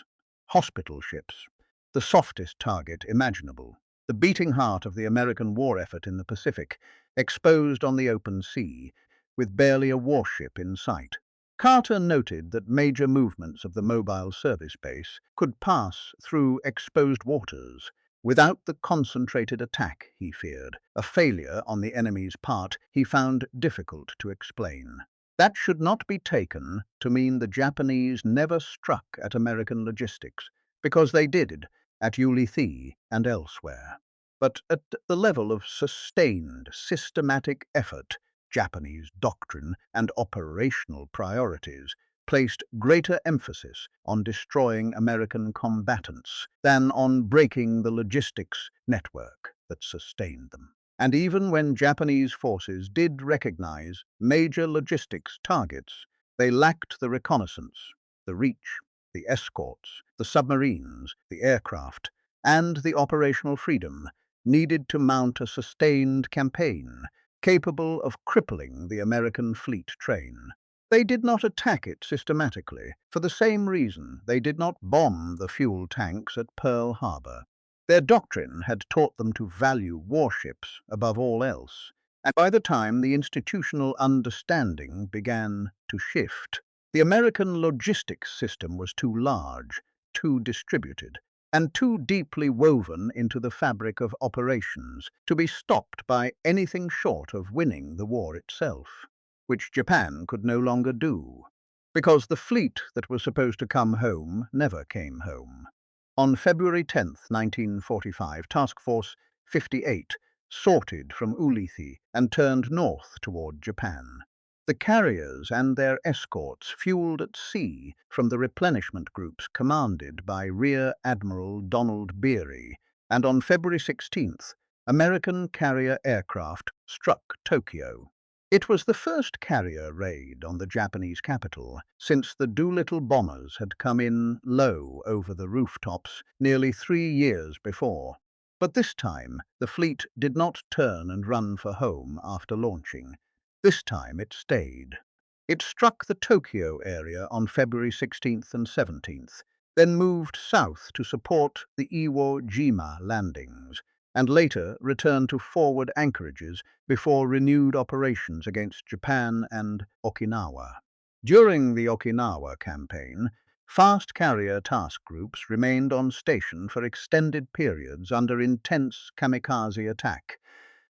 hospital ships, the softest target imaginable, the beating heart of the American war effort in the Pacific, exposed on the open sea, with barely a warship in sight. Carter noted that major movements of the mobile service base could pass through exposed waters without the concentrated attack he feared, a failure on the enemy's part he found difficult to explain. That should not be taken to mean the Japanese never struck at American logistics, because they did at Ulithi and elsewhere. But at the level of sustained, systematic effort, Japanese doctrine and operational priorities placed greater emphasis on destroying American combatants than on breaking the logistics network that sustained them. And even when Japanese forces did recognize major logistics targets, they lacked the reconnaissance, the reach, the escorts, the submarines, the aircraft, and the operational freedom needed to mount a sustained campaign capable of crippling the American fleet train. They did not attack it systematically, for the same reason they did not bomb the fuel tanks at Pearl Harbor. Their doctrine had taught them to value warships above all else, and by the time the institutional understanding began to shift, the American logistics system was too large, too distributed, and too deeply woven into the fabric of operations to be stopped by anything short of winning the war itself, which Japan could no longer do, because the fleet that was supposed to come home never came home. On February 10, 1945, Task Force 58 sorted from Ulithi and turned north toward Japan. The carriers and their escorts fueled at sea from the replenishment groups commanded by Rear Admiral Donald Beery, and on February 16th, American carrier aircraft struck Tokyo. It was the first carrier raid on the Japanese capital since the Doolittle bombers had come in low over the rooftops nearly 3 years before. But this time, the fleet did not turn and run for home after launching. This time it stayed. It struck the Tokyo area on February 16th and 17th, then moved south to support the Iwo Jima landings, and later returned to forward anchorages before renewed operations against Japan and Okinawa. During the Okinawa campaign, fast carrier task groups remained on station for extended periods under intense kamikaze attack,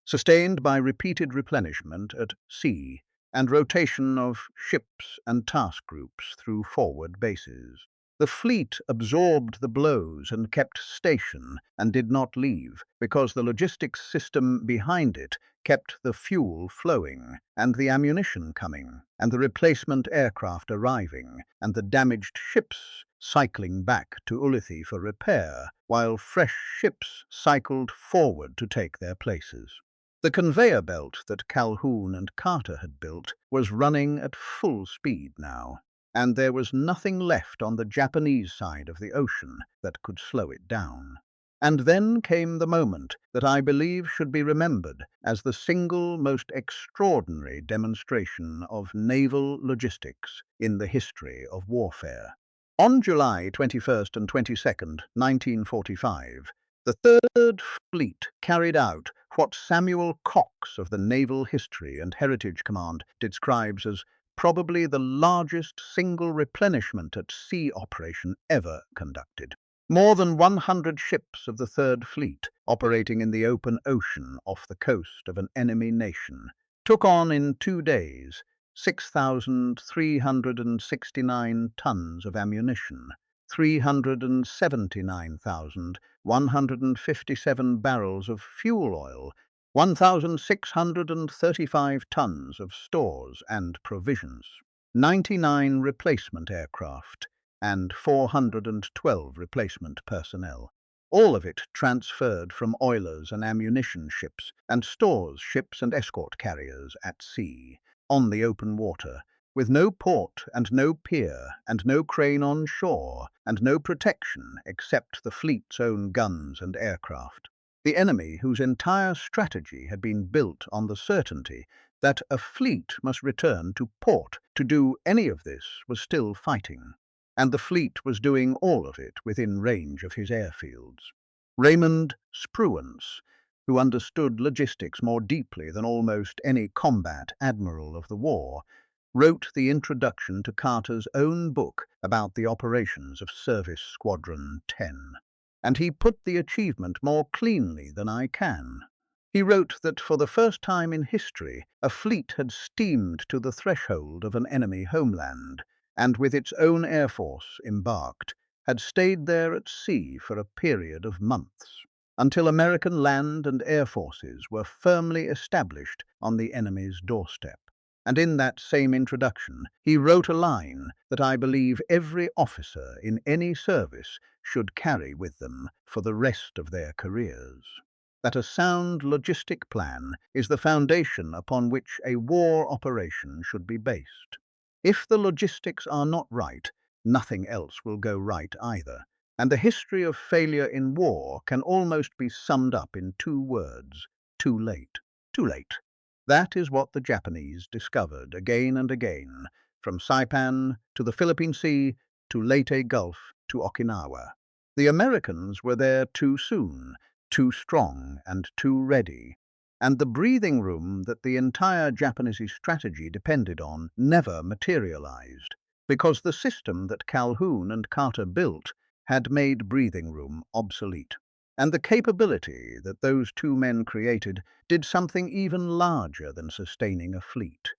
sustained by repeated replenishment at sea and rotation of ships and task groups through forward bases. The fleet absorbed the blows and kept station and did not leave, because the logistics system behind it kept the fuel flowing, and the ammunition coming, and the replacement aircraft arriving, and the damaged ships cycling back to Ulithi for repair, while fresh ships cycled forward to take their places. The conveyor belt that Calhoun and Carter had built was running at full speed now, and there was nothing left on the Japanese side of the ocean that could slow it down. And then came the moment that I believe should be remembered as the single most extraordinary demonstration of naval logistics in the history of warfare. On July 21st and 22nd, 1945, the Third Fleet carried out what Samuel Cox of the Naval History and Heritage Command describes as probably the largest single replenishment at sea operation ever conducted. More than 100 ships of the Third Fleet, operating in the open ocean off the coast of an enemy nation, took on in 2 days 6,369 tons of ammunition, 379,157 barrels of fuel oil, 1,635 tons of stores and provisions, 99 replacement aircraft, and 412 replacement personnel. All of it transferred from oilers and ammunition ships and stores ships and escort carriers at sea, on the open water, with no port and no pier and no crane on shore and no protection except the fleet's own guns and aircraft. The enemy, whose entire strategy had been built on the certainty that a fleet must return to port to do any of this, was still fighting, and the fleet was doing all of it within range of his airfields. Raymond Spruance, who understood logistics more deeply than almost any combat admiral of the war, wrote the introduction to Carter's own book about the operations of Service Squadron 10. And he put the achievement more cleanly than I can. He wrote that for the first time in history, a fleet had steamed to the threshold of an enemy homeland, and with its own air force embarked, had stayed there at sea for a period of months, until American land and air forces were firmly established on the enemy's doorstep. And in that same introduction, he wrote a line that I believe every officer in any service should carry with them for the rest of their careers: that a sound logistic plan is the foundation upon which a war operation should be based. If the logistics are not right, nothing else will go right either, and the history of failure in war can almost be summed up in two words: too late. Too late. That is what the Japanese discovered again and again, from Saipan to the Philippine Sea to Leyte Gulf to Okinawa. The Americans were there too soon, too strong and too ready, and the breathing room that the entire Japanese strategy depended on never materialized, because the system that Calhoun and Carter built had made breathing room obsolete. And the capability that those two men created did something even larger than sustaining a fleet.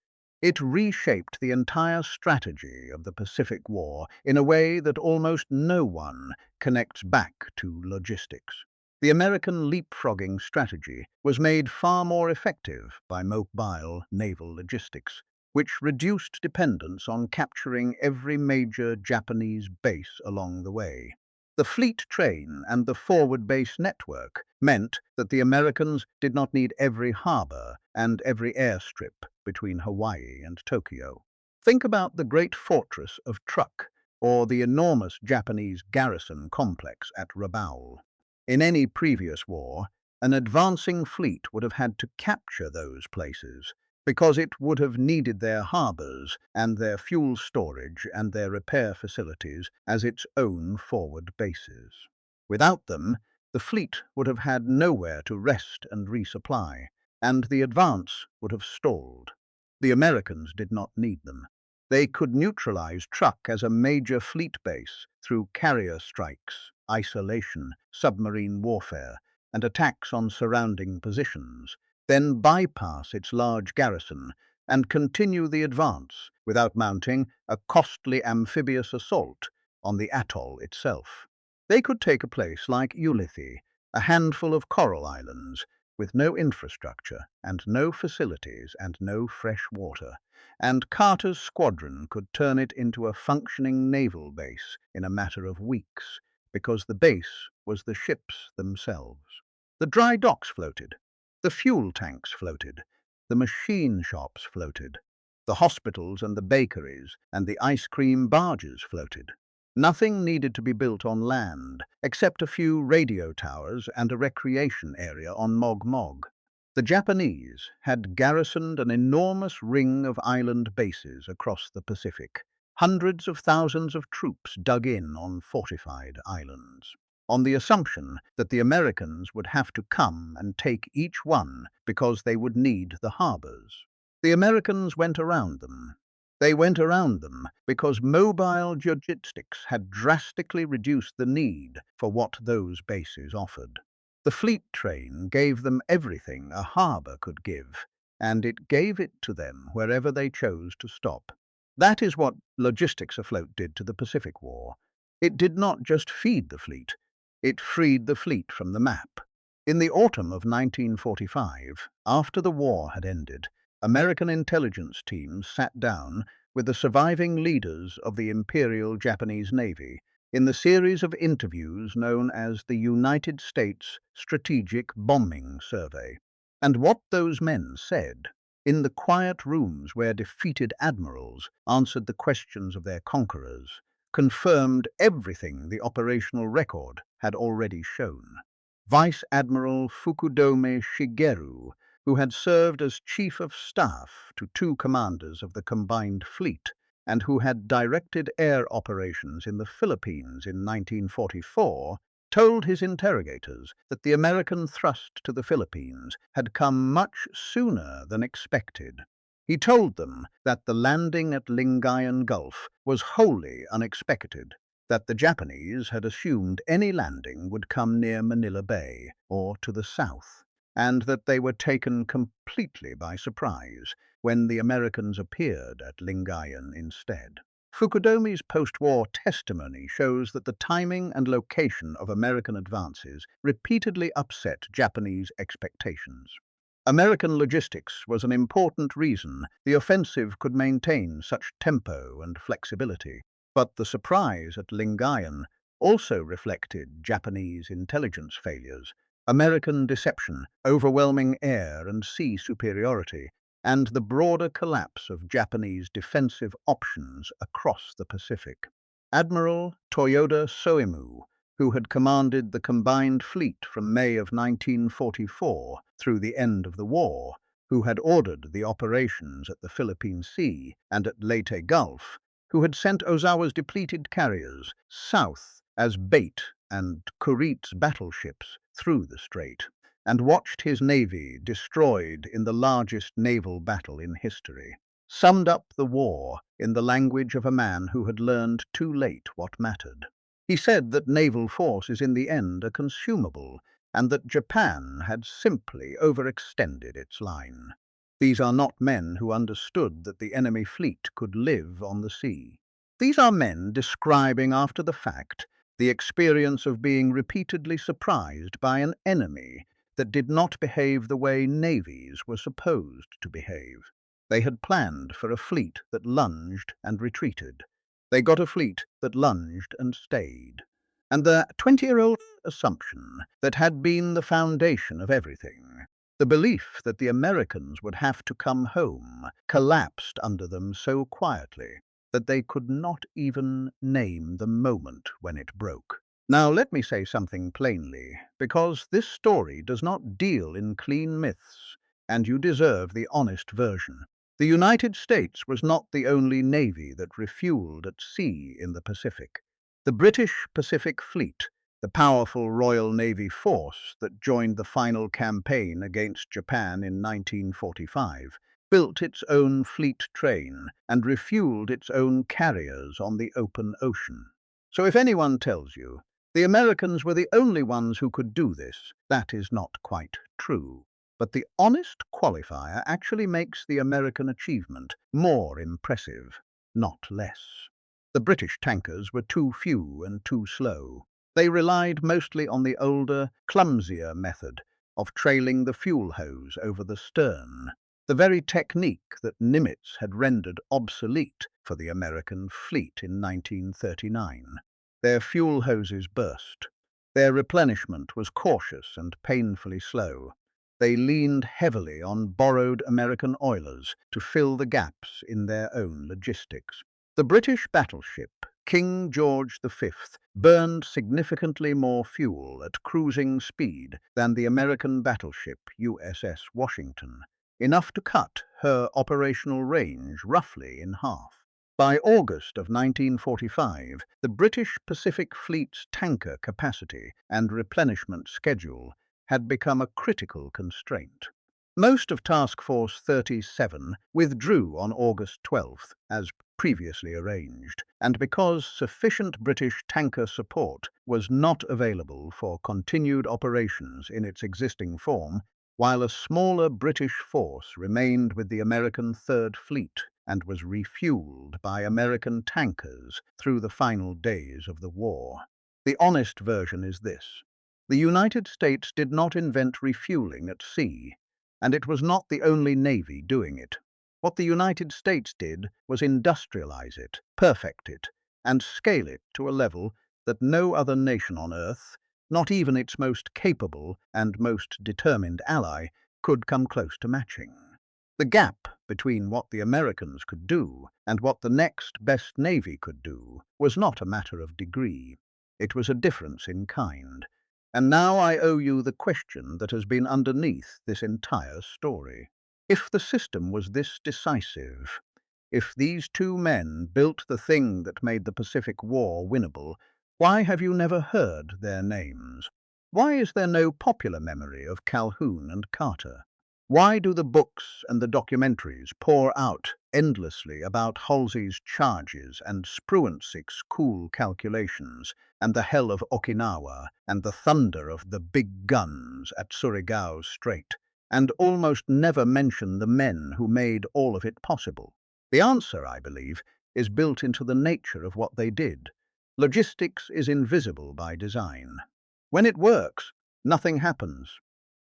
It reshaped the entire strategy of the Pacific War in a way that almost no one connects back to logistics. The American leapfrogging strategy was made far more effective by mobile naval logistics, which reduced dependence on capturing every major Japanese base along the way. The fleet train and the forward base network meant that the Americans did not need every harbor and every airstrip between Hawaii and Tokyo. Think about the great fortress of Truk or the enormous Japanese garrison complex at Rabaul. In any previous war, an advancing fleet would have had to capture those places, because it would have needed their harbors and their fuel storage and their repair facilities as its own forward bases. Without them, the fleet would have had nowhere to rest and resupply, and the advance would have stalled. The Americans did not need them. They could neutralize Truk as a major fleet base through carrier strikes, isolation, submarine warfare, and attacks on surrounding positions, then bypass its large garrison and continue the advance without mounting a costly amphibious assault on the atoll itself. They could take a place like Ulithi, a handful of coral islands, with no infrastructure and no facilities and no fresh water, and Carter's squadron could turn it into a functioning naval base in a matter of weeks, because the base was the ships themselves. The dry docks floated. The fuel tanks floated, the machine shops floated, the hospitals and the bakeries and the ice cream barges floated. Nothing needed to be built on land, except a few radio towers and a recreation area on Mog Mog. The Japanese had garrisoned an enormous ring of island bases across the Pacific, hundreds of thousands of troops dug in on fortified islands, on the assumption that the Americans would have to come and take each one because they would need the harbors. The Americans went around them. They went around them because mobile logistics had drastically reduced the need for what those bases offered. The fleet train gave them everything a harbor could give, and it gave it to them wherever they chose to stop. That is what logistics afloat did to the Pacific War. It did not just feed the fleet, it freed the fleet from the map. In the autumn of 1945, after the war had ended, American intelligence teams sat down with the surviving leaders of the Imperial Japanese Navy in the series of interviews known as the United States Strategic Bombing Survey. And what those men said, in the quiet rooms where defeated admirals answered the questions of their conquerors, confirmed everything the operational record had already shown. Vice Admiral Fukudome Shigeru, who had served as Chief of Staff to two commanders of the combined fleet, and who had directed air operations in the Philippines in 1944, told his interrogators that the American thrust to the Philippines had come much sooner than expected. He told them that the landing at Lingayen Gulf was wholly unexpected, that the Japanese had assumed any landing would come near Manila Bay or to the south. and that they were taken completely by surprise when the Americans appeared at Lingayen instead. Fukudomi's post-war testimony shows that the timing and location of American advances repeatedly upset Japanese expectations. American logistics was an important reason the offensive could maintain such tempo and flexibility, but the surprise at Lingayen also reflected Japanese intelligence failures, American deception, overwhelming air and sea superiority, and the broader collapse of Japanese defensive options across the Pacific. Admiral Toyoda Soemu, who had commanded the combined fleet from May of 1944 through the end of the war, who had ordered the operations at the Philippine Sea and at Leyte Gulf, who had sent Ozawa's depleted carriers south as bait and Kurit's battleships through the strait, and watched his navy destroyed in the largest naval battle in history, summed up the war in the language of a man who had learned too late what mattered. He said that naval force is in the end a consumable, and that Japan had simply overextended its line. These are not men who understood that the enemy fleet could live on the sea. These are men describing after the fact the experience of being repeatedly surprised by an enemy that did not behave the way navies were supposed to behave. They had planned for a fleet that lunged and retreated. They got a fleet that lunged and stayed. And the 20-year-old assumption that had been the foundation of everything, the belief that the Americans would have to come home, collapsed under them so quietly that they could not even name the moment when it broke. Now let me say something plainly, because this story does not deal in clean myths, and you deserve the honest version. The United States was not the only navy that refueled at sea in the Pacific. The British Pacific Fleet, the powerful Royal Navy force that joined the final campaign against Japan in 1945, built its own fleet train and refueled its own carriers on the open ocean. So if anyone tells you the Americans were the only ones who could do this, that is not quite true. But the honest qualifier actually makes the American achievement more impressive, not less. The British tankers were too few and too slow. They relied mostly on the older, clumsier method of trailing the fuel hose over the stern, the very technique that Nimitz had rendered obsolete for the American fleet in 1939. Their fuel hoses burst. Their replenishment was cautious and painfully slow. They leaned heavily on borrowed American oilers to fill the gaps in their own logistics. The British battleship King George V burned significantly more fuel at cruising speed than the American battleship USS Washington, enough to cut her operational range roughly in half. By August of 1945, the British Pacific Fleet's tanker capacity and replenishment schedule had become a critical constraint. Most of Task Force 37 withdrew on August 12th, as previously arranged, and because sufficient British tanker support was not available for continued operations in its existing form, while a smaller British force remained with the American Third Fleet and was refueled by American tankers through the final days of the war. The honest version is this. The United States did not invent refueling at sea, and it was not the only navy doing it. What the United States did was industrialize it, perfect it, and scale it to a level that no other nation on Earth, not even its most capable and most determined ally, could come close to matching. The gap between what the Americans could do and what the next best navy could do was not a matter of degree. It was a difference in kind. And now I owe you the question that has been underneath this entire story. If the system was this decisive, if these two men built the thing that made the Pacific War winnable, why have you never heard their names? Why is there no popular memory of Calhoun and Carter? Why do the books and the documentaries pour out endlessly about Halsey's charges and Spruansik's cool calculations, and the hell of Okinawa, and the thunder of the big guns at Surigao Strait, and almost never mention the men who made all of it possible. The answer, I believe, is built into the nature of what they did. Logistics is invisible by design. When it works, nothing happens.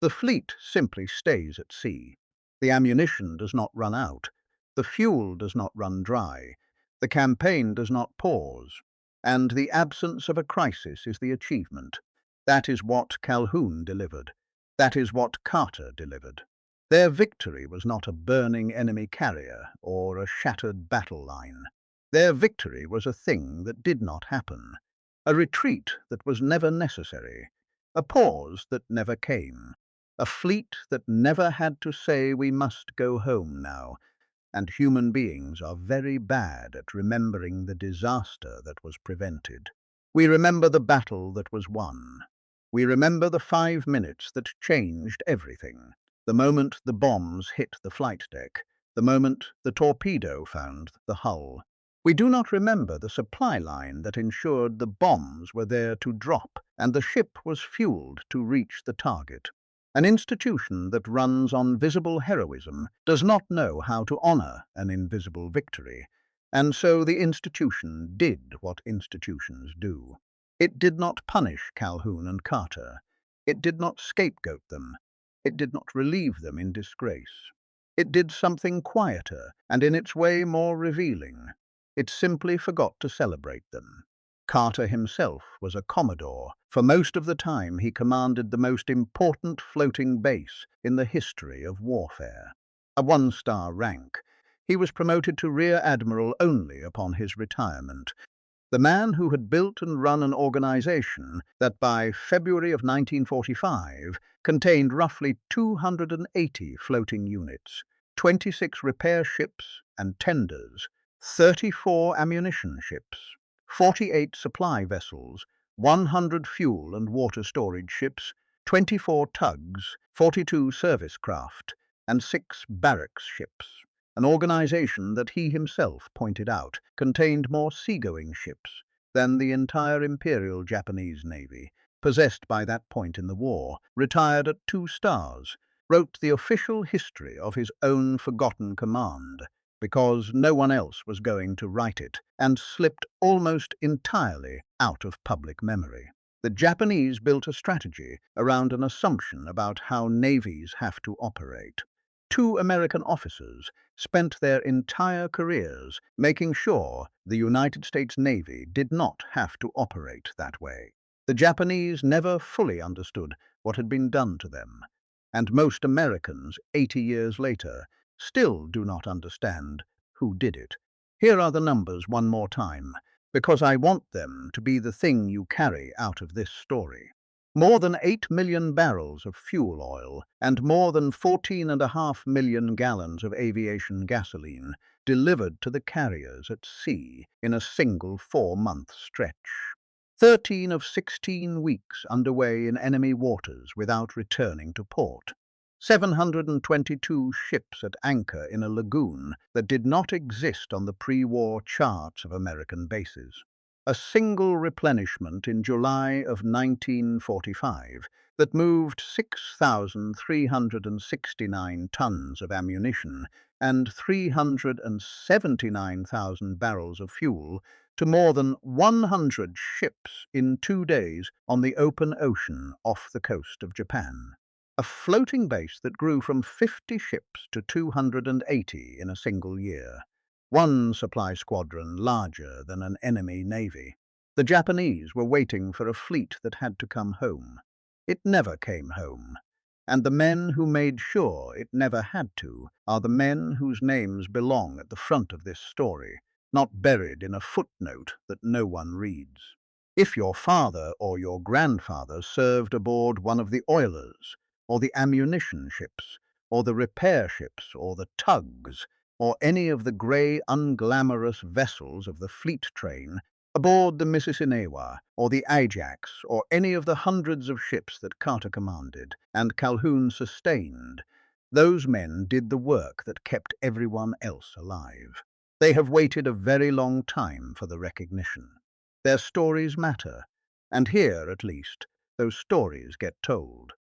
The fleet simply stays at sea. The ammunition does not run out. The fuel does not run dry. The campaign does not pause. And the absence of a crisis is the achievement. That is what Calhoun delivered. That is what Carter delivered. Their victory was not a burning enemy carrier or a shattered battle line. Their victory was a thing that did not happen, a retreat that was never necessary, a pause that never came, a fleet that never had to say we must go home now. And human beings are very bad at remembering the disaster that was prevented. We remember the battle that was won. We remember the 5 minutes that changed everything. The moment the bombs hit the flight deck, the moment the torpedo found the hull. We do not remember the supply line that ensured the bombs were there to drop and the ship was fueled to reach the target. An institution that runs on visible heroism does not know how to honor an invisible victory, and so the institution did what institutions do. It did not punish Calhoun and Carter. It did not scapegoat them. It did not relieve them in disgrace. It did something quieter and in its way more revealing. It simply forgot to celebrate them. Carter himself was a commodore. For most of the time he commanded the most important floating base in the history of warfare. A 1-star rank. He was promoted to Rear Admiral only upon his retirement. The man who had built and run an organization that by February of 1945 contained roughly 280 floating units, 26 repair ships and tenders, 34 ammunition ships, 48 supply vessels, 100 fuel and water storage ships, 24 tugs, 42 service craft, and 6 barracks ships. An organization that he himself pointed out contained more seagoing ships than the entire Imperial Japanese Navy, possessed by that point in the war, retired at 2 stars, wrote the official history of his own forgotten command, because no one else was going to write it, and slipped almost entirely out of public memory. The Japanese built a strategy around an assumption about how navies have to operate. 2 American officers spent their entire careers making sure the United States Navy did not have to operate that way. The Japanese never fully understood what had been done to them, and most Americans, 80 years later, still do not understand who did it. Here are the numbers one more time, because I want them to be the thing you carry out of this story. More than 8 million barrels of fuel oil and more than 14.5 million gallons of aviation gasoline delivered to the carriers at sea in a single 4-month stretch. 13 of 16 weeks underway in enemy waters without returning to port. 722 ships at anchor in a lagoon that did not exist on the pre-war charts of American bases. A single replenishment in July of 1945 that moved 6,369 tons of ammunition and 379,000 barrels of fuel to more than 100 ships in 2 days on the open ocean off the coast of Japan. A floating base that grew from 50 ships to 280 in a single year. One supply squadron larger than an enemy navy. The Japanese were waiting for a fleet that had to come home. It never came home. And the men who made sure it never had to are the men whose names belong at the front of this story, not buried in a footnote that no one reads. If your father or your grandfather served aboard one of the oilers, or the ammunition ships, or the repair ships, or the tugs, or any of the grey, unglamorous vessels of the fleet train, aboard the Mississippi or the Ajax, or any of the hundreds of ships that Carter commanded and Calhoun sustained, Those men did the work that kept everyone else alive. They have waited a very long time for the recognition. Their stories matter, and here, at least, those stories get told.